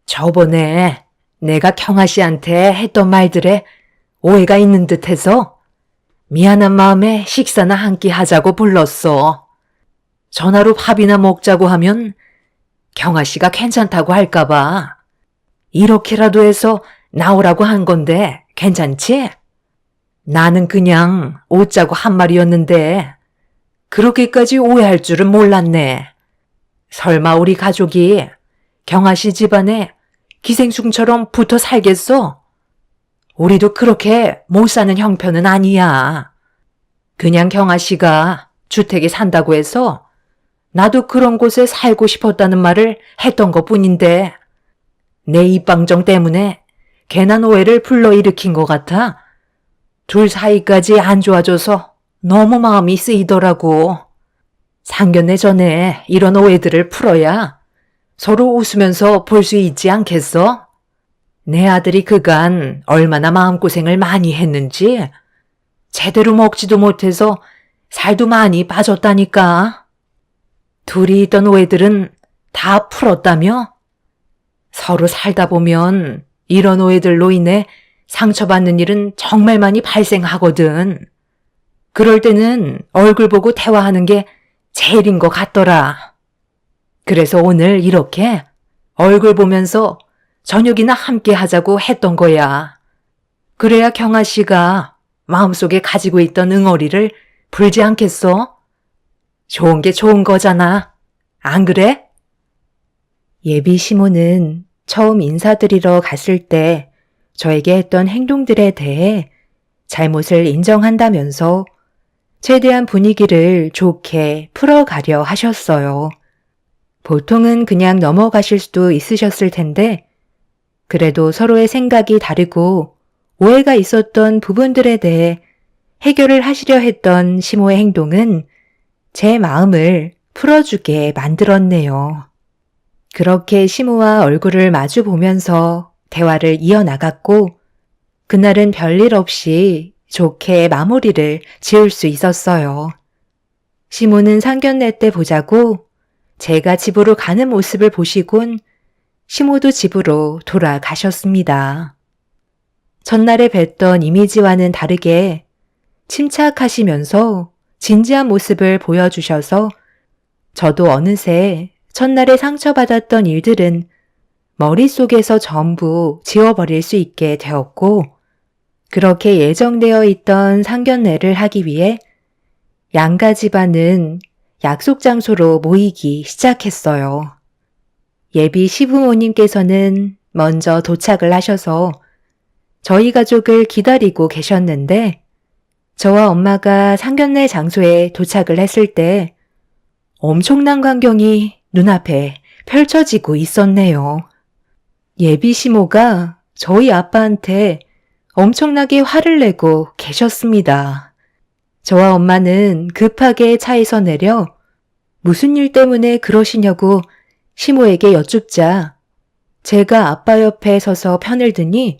저번에 내가 경아 씨한테 했던 말들에 오해가 있는 듯해서 미안한 마음에 식사나 한 끼 하자고 불렀어. 전화로 밥이나 먹자고 하면 경아 씨가 괜찮다고 할까봐 이렇게라도 해서 나오라고 한 건데 괜찮지? 나는 그냥 웃자고 한 말이었는데 그렇게까지 오해할 줄은 몰랐네. 설마 우리 가족이 경아 씨 집안에 기생충처럼 붙어 살겠어? 우리도 그렇게 못 사는 형편은 아니야. 그냥 경아 씨가 주택에 산다고 해서 나도 그런 곳에 살고 싶었다는 말을 했던 것뿐인데 내 입방정 때문에 괜한 오해를 불러일으킨 것 같아. 둘 사이까지 안 좋아져서 너무 마음이 쓰이더라고. 상견례 전에 이런 오해들을 풀어야 서로 웃으면서 볼 수 있지 않겠어? 내 아들이 그간 얼마나 마음고생을 많이 했는지 제대로 먹지도 못해서 살도 많이 빠졌다니까. 둘이 있던 오해들은 다 풀었다며? 서로 살다 보면 이런 오해들로 인해 상처받는 일은 정말 많이 발생하거든. 그럴 때는 얼굴 보고 대화하는 게 제일인 것 같더라. 그래서 오늘 이렇게 얼굴 보면서 저녁이나 함께 하자고 했던 거야. 그래야 경아 씨가 마음속에 가지고 있던 응어리를 풀지 않겠어? 좋은 게 좋은 거잖아. 안 그래? 예비 시모는 처음 인사드리러 갔을 때 저에게 했던 행동들에 대해 잘못을 인정한다면서 최대한 분위기를 좋게 풀어가려 하셨어요. 보통은 그냥 넘어가실 수도 있으셨을 텐데 그래도 서로의 생각이 다르고 오해가 있었던 부분들에 대해 해결을 하시려 했던 시모의 행동은 제 마음을 풀어주게 만들었네요. 그렇게 시모와 얼굴을 마주 보면서 대화를 이어나갔고 그날은 별일 없이 좋게 마무리를 지을 수 있었어요. 시모는 상견례 때 보자고 제가 집으로 가는 모습을 보시곤 시모도 집으로 돌아가셨습니다. 첫날에 뵀던 이미지와는 다르게 침착하시면서 진지한 모습을 보여주셔서 저도 어느새 첫날에 상처받았던 일들은 머릿속에서 전부 지워버릴 수 있게 되었고 그렇게 예정되어 있던 상견례를 하기 위해 양가 집안은 약속 장소로 모이기 시작했어요. 예비 시부모님께서는 먼저 도착을 하셔서 저희 가족을 기다리고 계셨는데 저와 엄마가 상견례 장소에 도착을 했을 때 엄청난 광경이 눈앞에 펼쳐지고 있었네요. 예비 시모가 저희 아빠한테 엄청나게 화를 내고 계셨습니다. 저와 엄마는 급하게 차에서 내려 무슨 일 때문에 그러시냐고 시모에게 여쭙자 제가 아빠 옆에 서서 편을 드니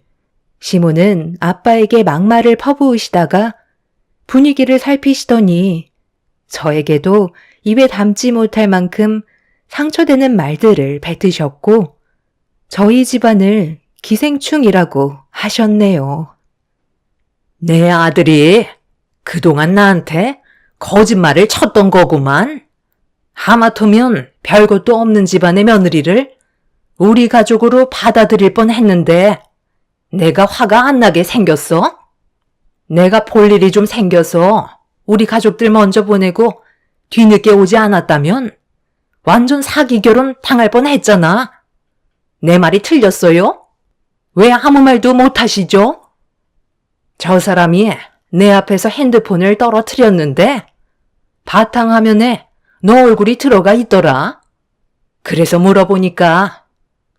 시모는 아빠에게 막말을 퍼부으시다가 분위기를 살피시더니 저에게도 입에 담지 못할 만큼 상처되는 말들을 뱉으셨고 저희 집안을 기생충이라고 하셨네요. 내 아들이 그동안 나한테 거짓말을 쳤던 거구만. 하마터면 별것도 없는 집안의 며느리를 우리 가족으로 받아들일 뻔했는데 내가 화가 안 나게 생겼어? 내가 볼 일이 좀 생겨서 우리 가족들 먼저 보내고 뒤늦게 오지 않았다면 완전 사기 결혼 당할 뻔했잖아. 내 말이 틀렸어요? 왜 아무 말도 못 하시죠? 저 사람이 내 앞에서 핸드폰을 떨어뜨렸는데 바탕화면에 너 얼굴이 들어가 있더라. 그래서 물어보니까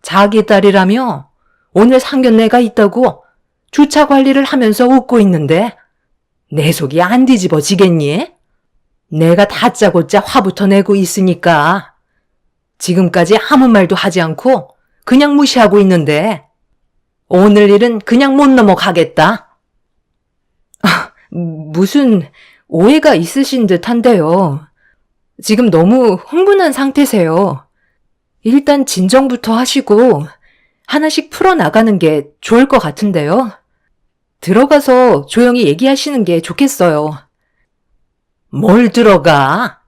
자기 딸이라며 오늘 상견례가 있다고 주차 관리를 하면서 웃고 있는데 내 속이 안 뒤집어지겠니? 내가 다짜고짜 화부터 내고 있으니까 지금까지 아무 말도 하지 않고 그냥 무시하고 있는데 오늘 일은 그냥 못 넘어가겠다. 무슨 오해가 있으신 듯한데요. 지금 너무 흥분한 상태세요. 일단 진정부터 하시고 하나씩 풀어나가는 게 좋을 것 같은데요. 들어가서 조용히 얘기하시는 게 좋겠어요. 뭘 들어가?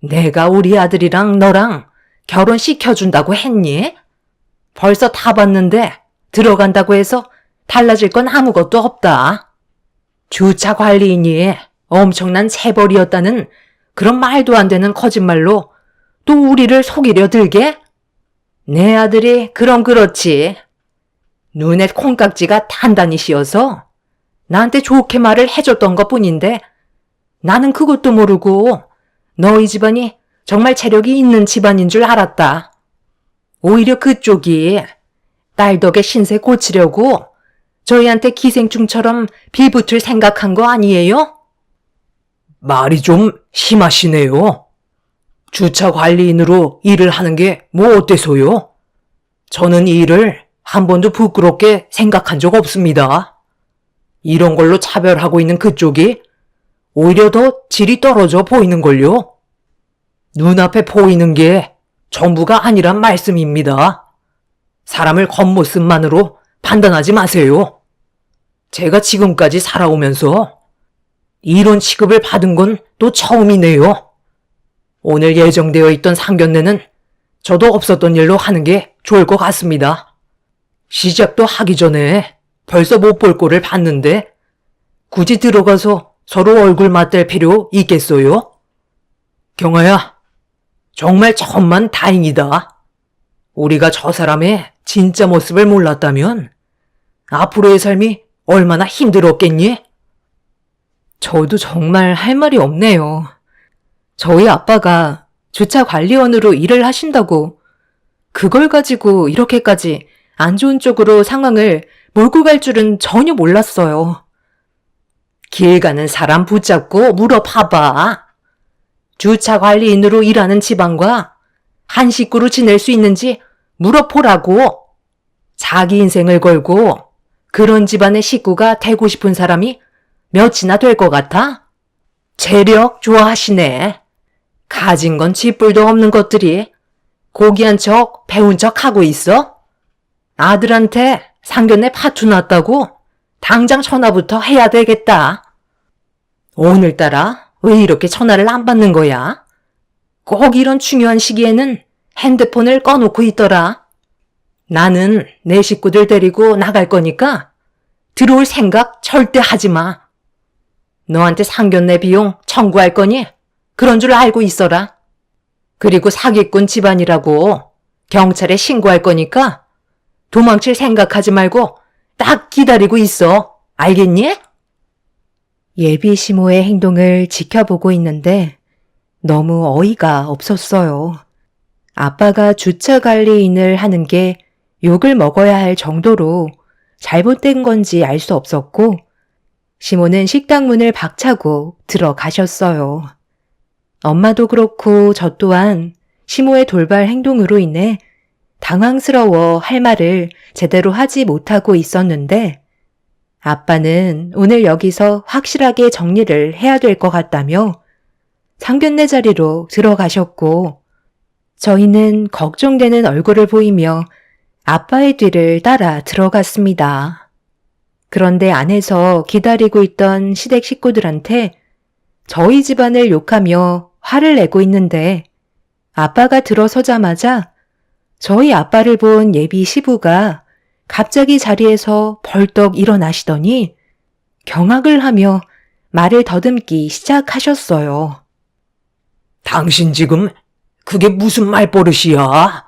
내가 우리 아들이랑 너랑 결혼시켜준다고 했니? 벌써 다 봤는데 들어간다고 해서 달라질 건 아무것도 없다. 주차 관리인이 엄청난 재벌이었다는 그런 말도 안 되는 거짓말로 또 우리를 속이려 들게? 내 아들이 그럼 그렇지. 눈에 콩깍지가 단단히 씌어서 나한테 좋게 말을 해줬던 것뿐인데 나는 그것도 모르고 너희 집안이 정말 재력이 있는 집안인 줄 알았다. 오히려 그쪽이 딸 덕에 신세 고치려고 저희한테 기생충처럼 빌붙을 생각한 거 아니에요? 말이 좀 심하시네요. 주차 관리인으로 일을 하는 게 뭐 어때서요? 저는 이 일을 한 번도 부끄럽게 생각한 적 없습니다. 이런 걸로 차별하고 있는 그쪽이 오히려 더 질이 떨어져 보이는걸요. 눈앞에 보이는 게 전부가 아니란 말씀입니다. 사람을 겉모습만으로 판단하지 마세요. 제가 지금까지 살아오면서 이런 취급을 받은 건 또 처음이네요. 오늘 예정되어 있던 상견례는 저도 없었던 일로 하는 게 좋을 것 같습니다. 시작도 하기 전에 벌써 못 볼 꼴을 봤는데 굳이 들어가서 서로 얼굴 맞댈 필요 있겠어요? 경아야, 정말 천만 다행이다. 우리가 저 사람의 진짜 모습을 몰랐다면 앞으로의 삶이 얼마나 힘들었겠니? 저도 정말 할 말이 없네요. 저희 아빠가 주차 관리원으로 일을 하신다고 그걸 가지고 이렇게까지 안 좋은 쪽으로 상황을 몰고 갈 줄은 전혀 몰랐어요. 길 가는 사람 붙잡고 물어봐봐. 주차 관리인으로 일하는 집안과 한 식구로 지낼 수 있는지 물어보라고. 자기 인생을 걸고 그런 집안의 식구가 되고 싶은 사람이 몇이나 될 것 같아? 재력 좋아하시네. 가진 건 쥐뿔도 없는 것들이 고귀한 척 배운 척 하고 있어? 아들한테 상견례 파투 났다고 당장 전화부터 해야 되겠다. 오늘따라 왜 이렇게 전화를 안 받는 거야? 꼭 이런 중요한 시기에는 핸드폰을 꺼놓고 있더라. 나는 내 식구들 데리고 나갈 거니까 들어올 생각 절대 하지 마. 너한테 상견례 비용 청구할 거니 그런 줄 알고 있어라. 그리고 사기꾼 집안이라고 경찰에 신고할 거니까 도망칠 생각하지 말고 딱 기다리고 있어. 알겠니? 예비 시모의 행동을 지켜보고 있는데 너무 어이가 없었어요. 아빠가 주차 관리인을 하는 게 욕을 먹어야 할 정도로 잘못된 건지 알 수 없었고 시모는 식당 문을 박차고 들어가셨어요. 엄마도 그렇고 저 또한 시모의 돌발 행동으로 인해 당황스러워 할 말을 제대로 하지 못하고 있었는데 아빠는 오늘 여기서 확실하게 정리를 해야 될 것 같다며 상견례 자리로 들어가셨고 저희는 걱정되는 얼굴을 보이며 아빠의 뒤를 따라 들어갔습니다. 그런데 안에서 기다리고 있던 시댁 식구들한테 저희 집안을 욕하며 화를 내고 있는데 아빠가 들어서자마자 저희 아빠를 본 예비 시부가 갑자기 자리에서 벌떡 일어나시더니 경악을 하며 말을 더듬기 시작하셨어요. 당신 지금 그게 무슨 말버릇이야?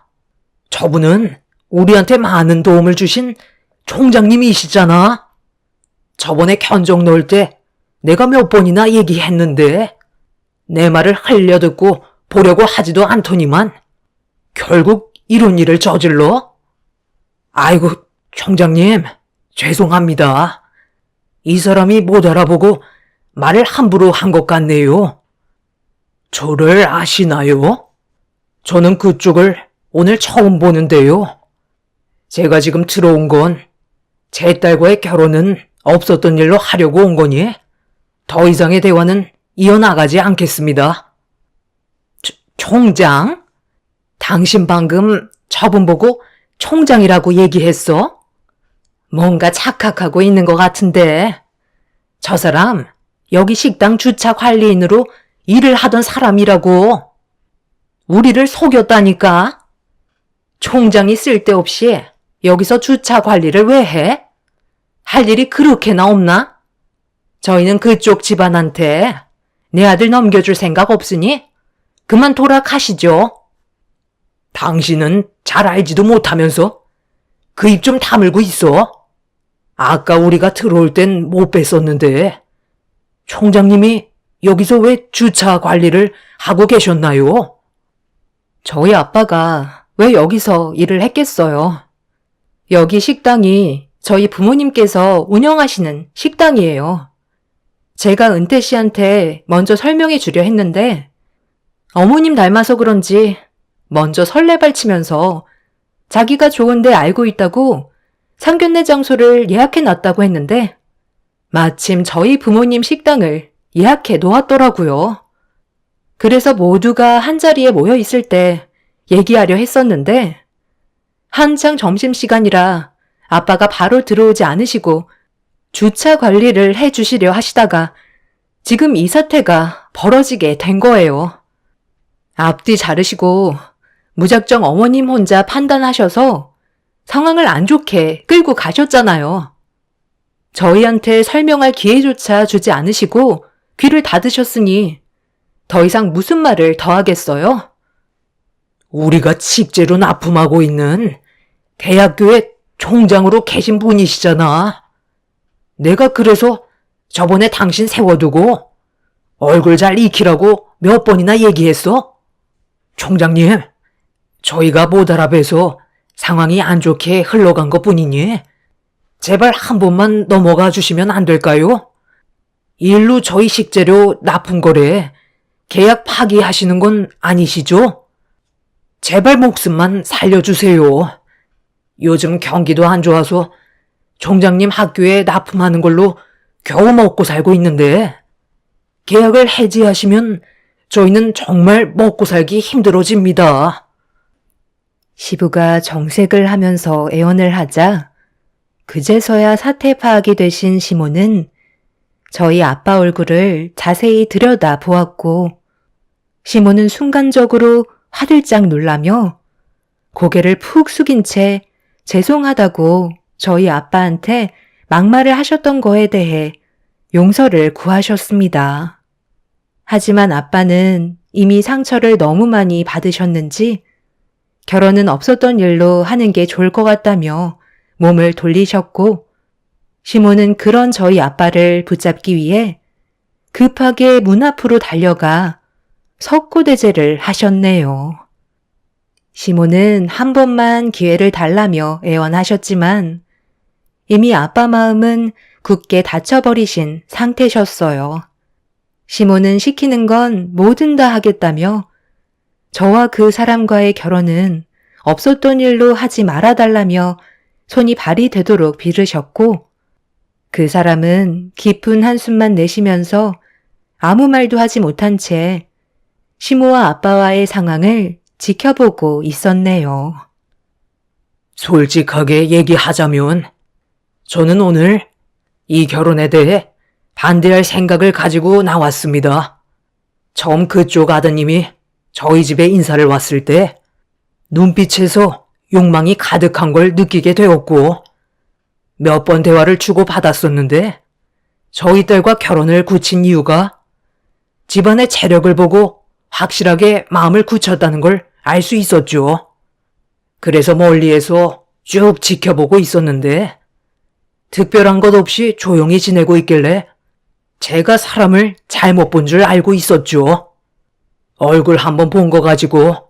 저분은 우리한테 많은 도움을 주신 총장님이시잖아. 저번에 견적 넣을 때 내가 몇 번이나 얘기했는데 내 말을 흘려듣고 보려고 하지도 않더니만 결국 이런 일을 저질러? 아이고, 총장님, 죄송합니다. 이 사람이 못 알아보고 말을 함부로 한 것 같네요. 저를 아시나요? 저는 그쪽을 오늘 처음 보는데요. 제가 지금 들어온 건 제 딸과의 결혼은 없었던 일로 하려고 온 거니 더 이상의 대화는 이어나가지 않겠습니다. 총장? 당신 방금 저분 보고 총장이라고 얘기했어? 뭔가 착각하고 있는 것 같은데. 저 사람 여기 식당 주차 관리인으로 일을 하던 사람이라고. 우리를 속였다니까. 총장이 쓸데없이 여기서 주차 관리를 왜 해? 할 일이 그렇게나 없나? 저희는 그쪽 집안한테 내 아들 넘겨줄 생각 없으니 그만 돌아가시죠. 당신은 잘 알지도 못하면서 그 입 좀 다물고 있어. 아까 우리가 들어올 땐 못 뵀었는데 총장님이 여기서 왜 주차 관리를 하고 계셨나요? 저희 아빠가 왜 여기서 일을 했겠어요? 여기 식당이 저희 부모님께서 운영하시는 식당이에요. 제가 은태 씨한테 먼저 설명해 주려 했는데 어머님 닮아서 그런지 먼저 설레발치면서 자기가 좋은데 알고 있다고 상견례 장소를 예약해 놨다고 했는데 마침 저희 부모님 식당을 예약해 놓았더라고요. 그래서 모두가 한자리에 모여 있을 때 얘기하려 했었는데 한창 점심시간이라 아빠가 바로 들어오지 않으시고 주차 관리를 해주시려 하시다가 지금 이 사태가 벌어지게 된 거예요. 앞뒤 자르시고 무작정 어머님 혼자 판단하셔서 상황을 안 좋게 끌고 가셨잖아요. 저희한테 설명할 기회조차 주지 않으시고 귀를 닫으셨으니 더 이상 무슨 말을 더 하겠어요? 우리가 식재로 납품하고 있는 대학교의 총장으로 계신 분이시잖아. 내가 그래서 저번에 당신 세워두고 얼굴 잘 익히라고 몇 번이나 얘기했어? 총장님, 저희가 못 알아봬서 상황이 안 좋게 흘러간 것 뿐이니 제발 한 번만 넘어가 주시면 안 될까요? 일로 저희 식재료 납품 거래 계약 파기하시는 건 아니시죠? 제발 목숨만 살려주세요. 요즘 경기도 안 좋아서 총장님 학교에 납품하는 걸로 겨우 먹고 살고 있는데 계약을 해지하시면 저희는 정말 먹고 살기 힘들어집니다. 시부가 정색을 하면서 애원을 하자 그제서야 사태 파악이 되신 시모는 저희 아빠 얼굴을 자세히 들여다 보았고 시모는 순간적으로 화들짝 놀라며 고개를 푹 숙인 채 죄송하다고 저희 아빠한테 막말을 하셨던 거에 대해 용서를 구하셨습니다. 하지만 아빠는 이미 상처를 너무 많이 받으셨는지 결혼은 없었던 일로 하는 게 좋을 것 같다며 몸을 돌리셨고 시모는 그런 저희 아빠를 붙잡기 위해 급하게 문 앞으로 달려가 석고대죄를 하셨네요. 시모는 한 번만 기회를 달라며 애원하셨지만 이미 아빠 마음은 굳게 닫혀버리신 상태셨어요. 시모는 시키는 건 뭐든 다 하겠다며 저와 그 사람과의 결혼은 없었던 일로 하지 말아달라며 손이 발이 되도록 빌으셨고 그 사람은 깊은 한숨만 내쉬면서 아무 말도 하지 못한 채 시모와 아빠와의 상황을 지켜보고 있었네요. 솔직하게 얘기하자면 저는 오늘 이 결혼에 대해 반대할 생각을 가지고 나왔습니다. 처음 그쪽 아드님이 저희 집에 인사를 왔을 때 눈빛에서 욕망이 가득한 걸 느끼게 되었고 몇 번 대화를 주고받았었는데 저희 딸과 결혼을 굳힌 이유가 집안의 체력을 보고 확실하게 마음을 굳혔다는 걸 알 수 있었죠. 그래서 멀리에서 쭉 지켜보고 있었는데 특별한 것 없이 조용히 지내고 있길래 제가 사람을 잘못 본 줄 알고 있었죠. 얼굴 한번 본 거 가지고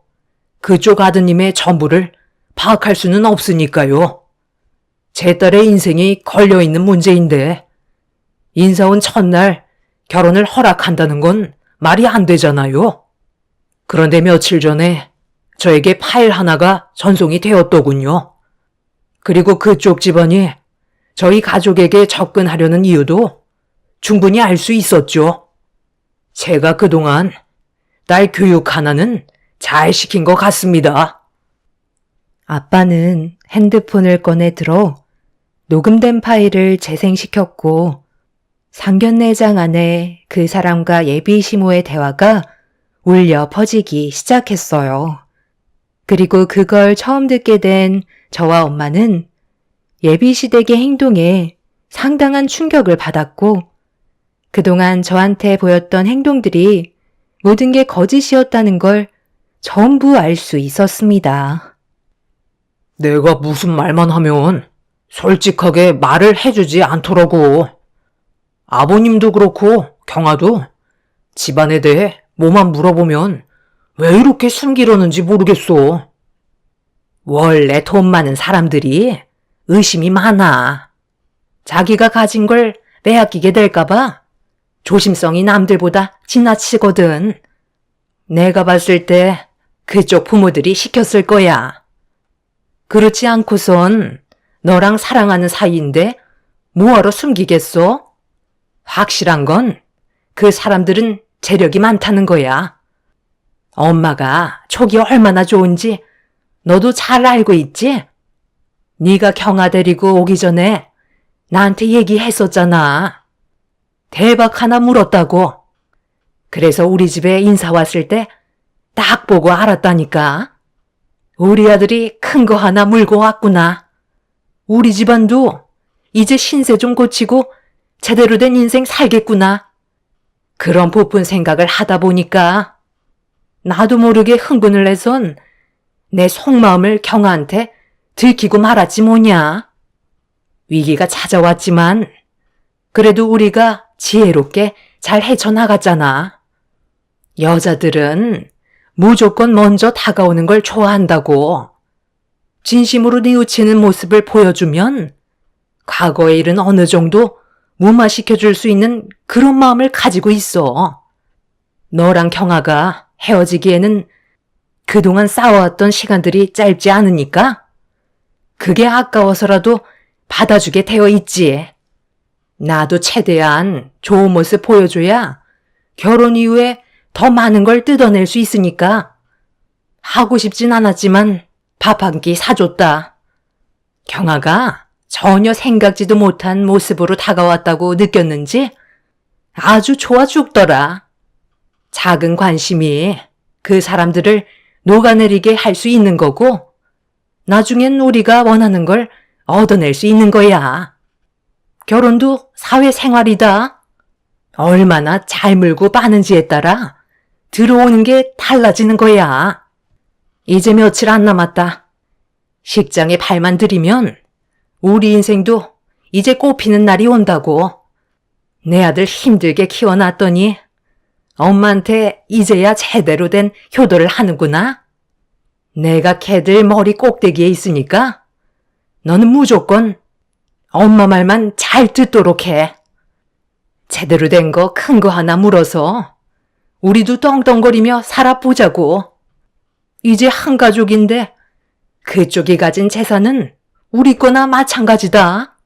그쪽 아드님의 전부를 파악할 수는 없으니까요. 제 딸의 인생이 걸려있는 문제인데 인사 온 첫날 결혼을 허락한다는 건 말이 안 되잖아요. 그런데 며칠 전에 저에게 파일 하나가 전송이 되었더군요. 그리고 그쪽 집안이 저희 가족에게 접근하려는 이유도 충분히 알 수 있었죠. 제가 그동안 딸 교육 하나는 잘 시킨 것 같습니다. 아빠는 핸드폰을 꺼내 들어 녹음된 파일을 재생시켰고 상견례장 안에 그 사람과 예비 시모의 대화가 울려 퍼지기 시작했어요. 그리고 그걸 처음 듣게 된 저와 엄마는 예비 시댁의 행동에 상당한 충격을 받았고 그동안 저한테 보였던 행동들이 모든 게 거짓이었다는 걸 전부 알 수 있었습니다. 내가 무슨 말만 하면 솔직하게 말을 해주지 않더라고. 아버님도 그렇고 경아도 집안에 대해 뭐만 물어보면 왜 이렇게 숨기려는지 모르겠어. 원래 돈 많은 사람들이 의심이 많아. 자기가 가진 걸 빼앗기게 될까봐 조심성이 남들보다 지나치거든. 내가 봤을 때 그쪽 부모들이 시켰을 거야. 그렇지 않고선 너랑 사랑하는 사이인데 뭐하러 숨기겠어? 확실한 건 그 사람들은 재력이 많다는 거야. 엄마가 촉이 얼마나 좋은지 너도 잘 알고 있지? 네가 경아 데리고 오기 전에 나한테 얘기했었잖아. 대박 하나 물었다고. 그래서 우리 집에 인사 왔을 때 딱 보고 알았다니까. 우리 아들이 큰 거 하나 물고 왔구나. 우리 집안도 이제 신세 좀 고치고 제대로 된 인생 살겠구나. 그런 부푼 생각을 하다 보니까 나도 모르게 흥분을 해선 내 속마음을 경아한테 들키고 말았지 뭐냐. 위기가 찾아왔지만 그래도 우리가 지혜롭게 잘 헤쳐나갔잖아. 여자들은 무조건 먼저 다가오는 걸 좋아한다고. 진심으로 뉘우치는 모습을 보여주면 과거의 일은 어느 정도 무마시켜줄 수 있는 그런 마음을 가지고 있어. 너랑 경아가 헤어지기에는 그동안 싸워왔던 시간들이 짧지 않으니까 그게 아까워서라도 받아주게 되어 있지. 나도 최대한 좋은 모습 보여줘야 결혼 이후에 더 많은 걸 뜯어낼 수 있으니까 하고 싶진 않았지만 밥 한 끼 사줬다. 경아가 전혀 생각지도 못한 모습으로 다가왔다고 느꼈는지 아주 좋아 죽더라. 작은 관심이 그 사람들을 녹아내리게 할 수 있는 거고 나중엔 우리가 원하는 걸 얻어낼 수 있는 거야. 결혼도 사회생활이다. 얼마나 잘 물고 빠는지에 따라 들어오는 게 달라지는 거야. 이제 며칠 안 남았다. 식장에 발만 들이면 우리 인생도 이제 꽃피는 날이 온다고. 내 아들 힘들게 키워놨더니 엄마한테 이제야 제대로 된 효도를 하는구나. 내가 걔들 머리 꼭대기에 있으니까 너는 무조건 엄마 말만 잘 듣도록 해. 제대로 된 거 큰 거 하나 물어서 우리도 떵떵거리며 살아보자고. 이제 한 가족인데 그쪽이 가진 재산은 우리 거나 마찬가지다.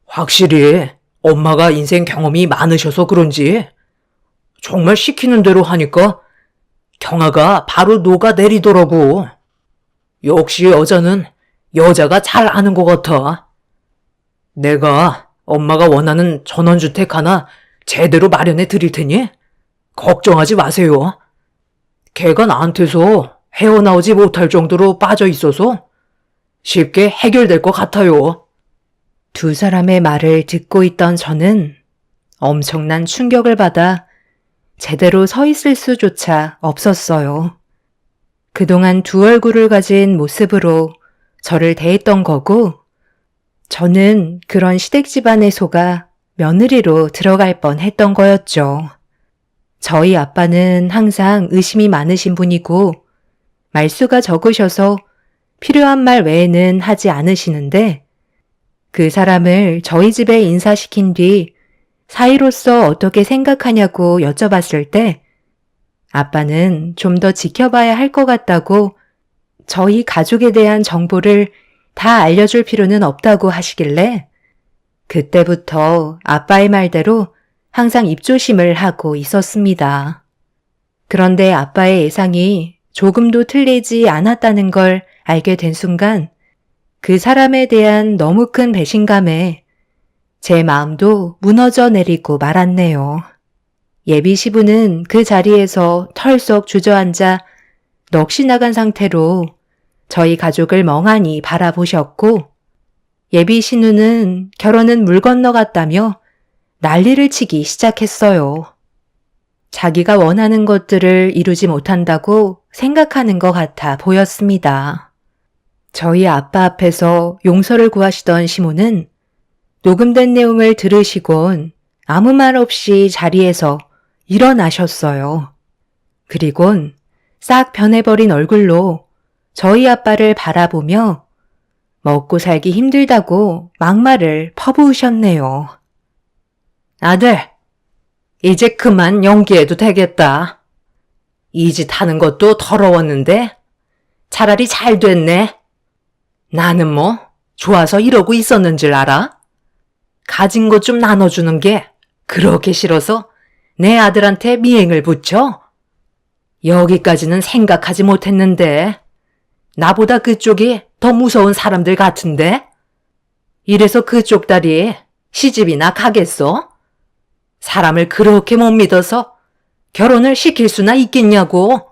확실히 엄마가 인생 경험이 많으셔서 그런지 정말 시키는 대로 하니까 경아가 바로 녹아내리더라고. 역시 여자는 여자가 잘 아는 것 같아. 내가 엄마가 원하는 전원주택 하나 제대로 마련해 드릴 테니 걱정하지 마세요. 걔가 나한테서 헤어나오지 못할 정도로 빠져 있어서 쉽게 해결될 것 같아요. 두 사람의 말을 듣고 있던 저는 엄청난 충격을 받아 제대로 서 있을 수조차 없었어요. 그동안 두 얼굴을 가진 모습으로 저를 대했던 거고, 저는 그런 시댁 집안에 속아 며느리로 들어갈 뻔 했던 거였죠. 저희 아빠는 항상 의심이 많으신 분이고, 말수가 적으셔서 필요한 말 외에는 하지 않으시는데, 그 사람을 저희 집에 인사시킨 뒤 사이로서 어떻게 생각하냐고 여쭤봤을 때 아빠는 좀 더 지켜봐야 할 것 같다고 저희 가족에 대한 정보를 다 알려줄 필요는 없다고 하시길래 그때부터 아빠의 말대로 항상 입조심을 하고 있었습니다. 그런데 아빠의 예상이 조금도 틀리지 않았다는 걸 알게 된 순간 그 사람에 대한 너무 큰 배신감에 제 마음도 무너져 내리고 말았네요. 예비 시부는 그 자리에서 털썩 주저앉아 넋이 나간 상태로 저희 가족을 멍하니 바라보셨고, 예비 신우는 결혼은 물 건너갔다며 난리를 치기 시작했어요. 자기가 원하는 것들을 이루지 못한다고 생각하는 것 같아 보였습니다. 저희 아빠 앞에서 용서를 구하시던 시모는 녹음된 내용을 들으시곤 아무 말 없이 자리에서 일어나셨어요. 그리곤 싹 변해버린 얼굴로 저희 아빠를 바라보며 먹고 살기 힘들다고 막말을 퍼부으셨네요. 아들, 이제 그만 연기해도 되겠다. 이 짓 하는 것도 더러웠는데 차라리 잘 됐네. 나는 뭐 좋아서 이러고 있었는 줄 알아? 가진 것 좀 나눠주는 게 그렇게 싫어서 내 아들한테 미행을 붙여? 여기까지는 생각하지 못했는데 나보다 그쪽이 더 무서운 사람들 같은데? 이래서 그쪽 딸이 시집이나 가겠어? 사람을 그렇게 못 믿어서 결혼을 시킬 수나 있겠냐고.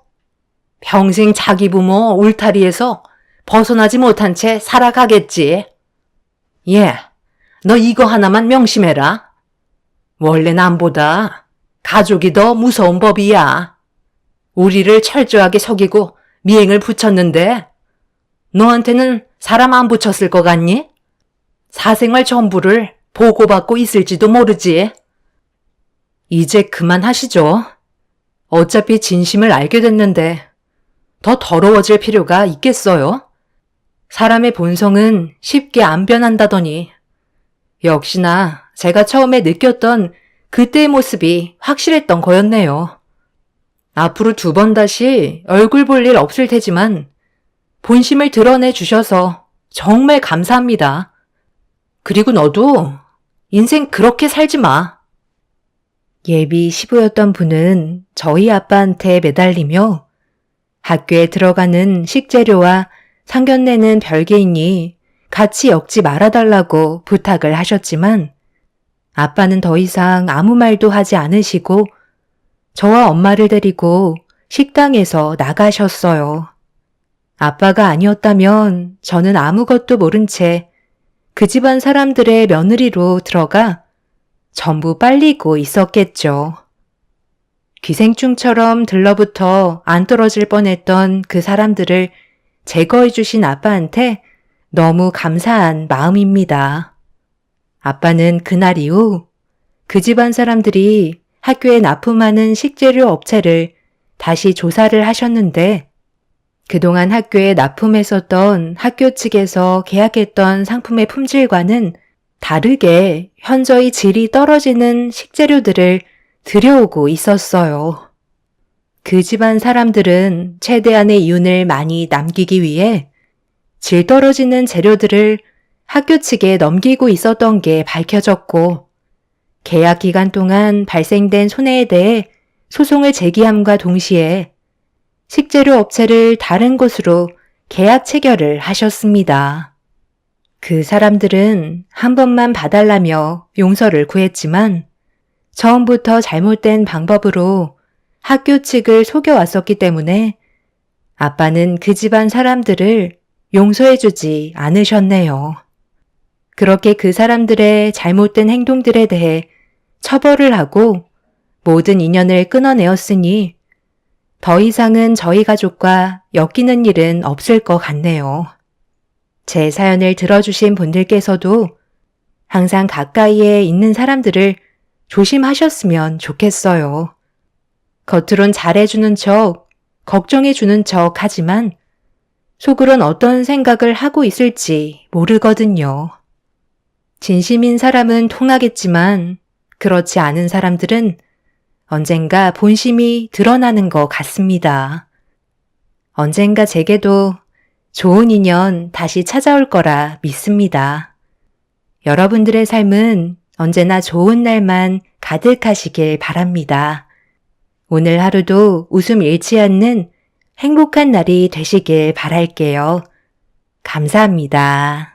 평생 자기 부모 울타리에서 벗어나지 못한 채 살아가겠지. 예, 너 이거 하나만 명심해라. 원래 남보다 가족이 더 무서운 법이야. 우리를 철저하게 속이고 미행을 붙였는데 너한테는 사람 안 붙였을 것 같니? 사생활 전부를 보고받고 있을지도 모르지. 이제 그만하시죠. 어차피 진심을 알게 됐는데 더 더러워질 필요가 있겠어요? 사람의 본성은 쉽게 안 변한다더니 역시나 제가 처음에 느꼈던 그때의 모습이 확실했던 거였네요. 앞으로 2번 다시 얼굴 볼 일 없을 테지만 본심을 드러내 주셔서 정말 감사합니다. 그리고 너도 인생 그렇게 살지 마. 예비 시부였던 분은 저희 아빠한테 매달리며 학교에 들어가는 식재료와 상견례는 별개이니 같이 엮지 말아달라고 부탁을 하셨지만 아빠는 더 이상 아무 말도 하지 않으시고 저와 엄마를 데리고 식당에서 나가셨어요. 아빠가 아니었다면 저는 아무것도 모른 채 그 집안 사람들의 며느리로 들어가 전부 빨리고 있었겠죠. 기생충처럼 들러붙어 안 떨어질 뻔했던 그 사람들을 제거해 주신 아빠한테 너무 감사한 마음입니다. 아빠는 그날 이후 그 집안 사람들이 학교에 납품하는 식재료 업체를 다시 조사를 하셨는데 그동안 학교에 납품했었던 학교 측에서 계약했던 상품의 품질과는 다르게 현저히 질이 떨어지는 식재료들을 들여오고 있었어요. 그 집안 사람들은 최대한의 이윤을 많이 남기기 위해 질 떨어지는 재료들을 학교 측에 넘기고 있었던 게 밝혀졌고 계약 기간 동안 발생된 손해에 대해 소송을 제기함과 동시에 식재료 업체를 다른 곳으로 계약 체결을 하셨습니다. 그 사람들은 한 번만 봐달라며 용서를 구했지만 처음부터 잘못된 방법으로 학교 측을 속여왔었기 때문에 아빠는 그 집안 사람들을 용서해주지 않으셨네요. 그렇게 그 사람들의 잘못된 행동들에 대해 처벌을 하고 모든 인연을 끊어내었으니 더 이상은 저희 가족과 엮이는 일은 없을 것 같네요. 제 사연을 들어주신 분들께서도 항상 가까이에 있는 사람들을 조심하셨으면 좋겠어요. 겉으론 잘해주는 척, 걱정해주는 척 하지만 속으론 어떤 생각을 하고 있을지 모르거든요. 진심인 사람은 통하겠지만 그렇지 않은 사람들은 언젠가 본심이 드러나는 것 같습니다. 언젠가 제게도 좋은 인연 다시 찾아올 거라 믿습니다. 여러분들의 삶은 언제나 좋은 날만 가득하시길 바랍니다. 오늘 하루도 웃음 잃지 않는 행복한 날이 되시길 바랄게요. 감사합니다.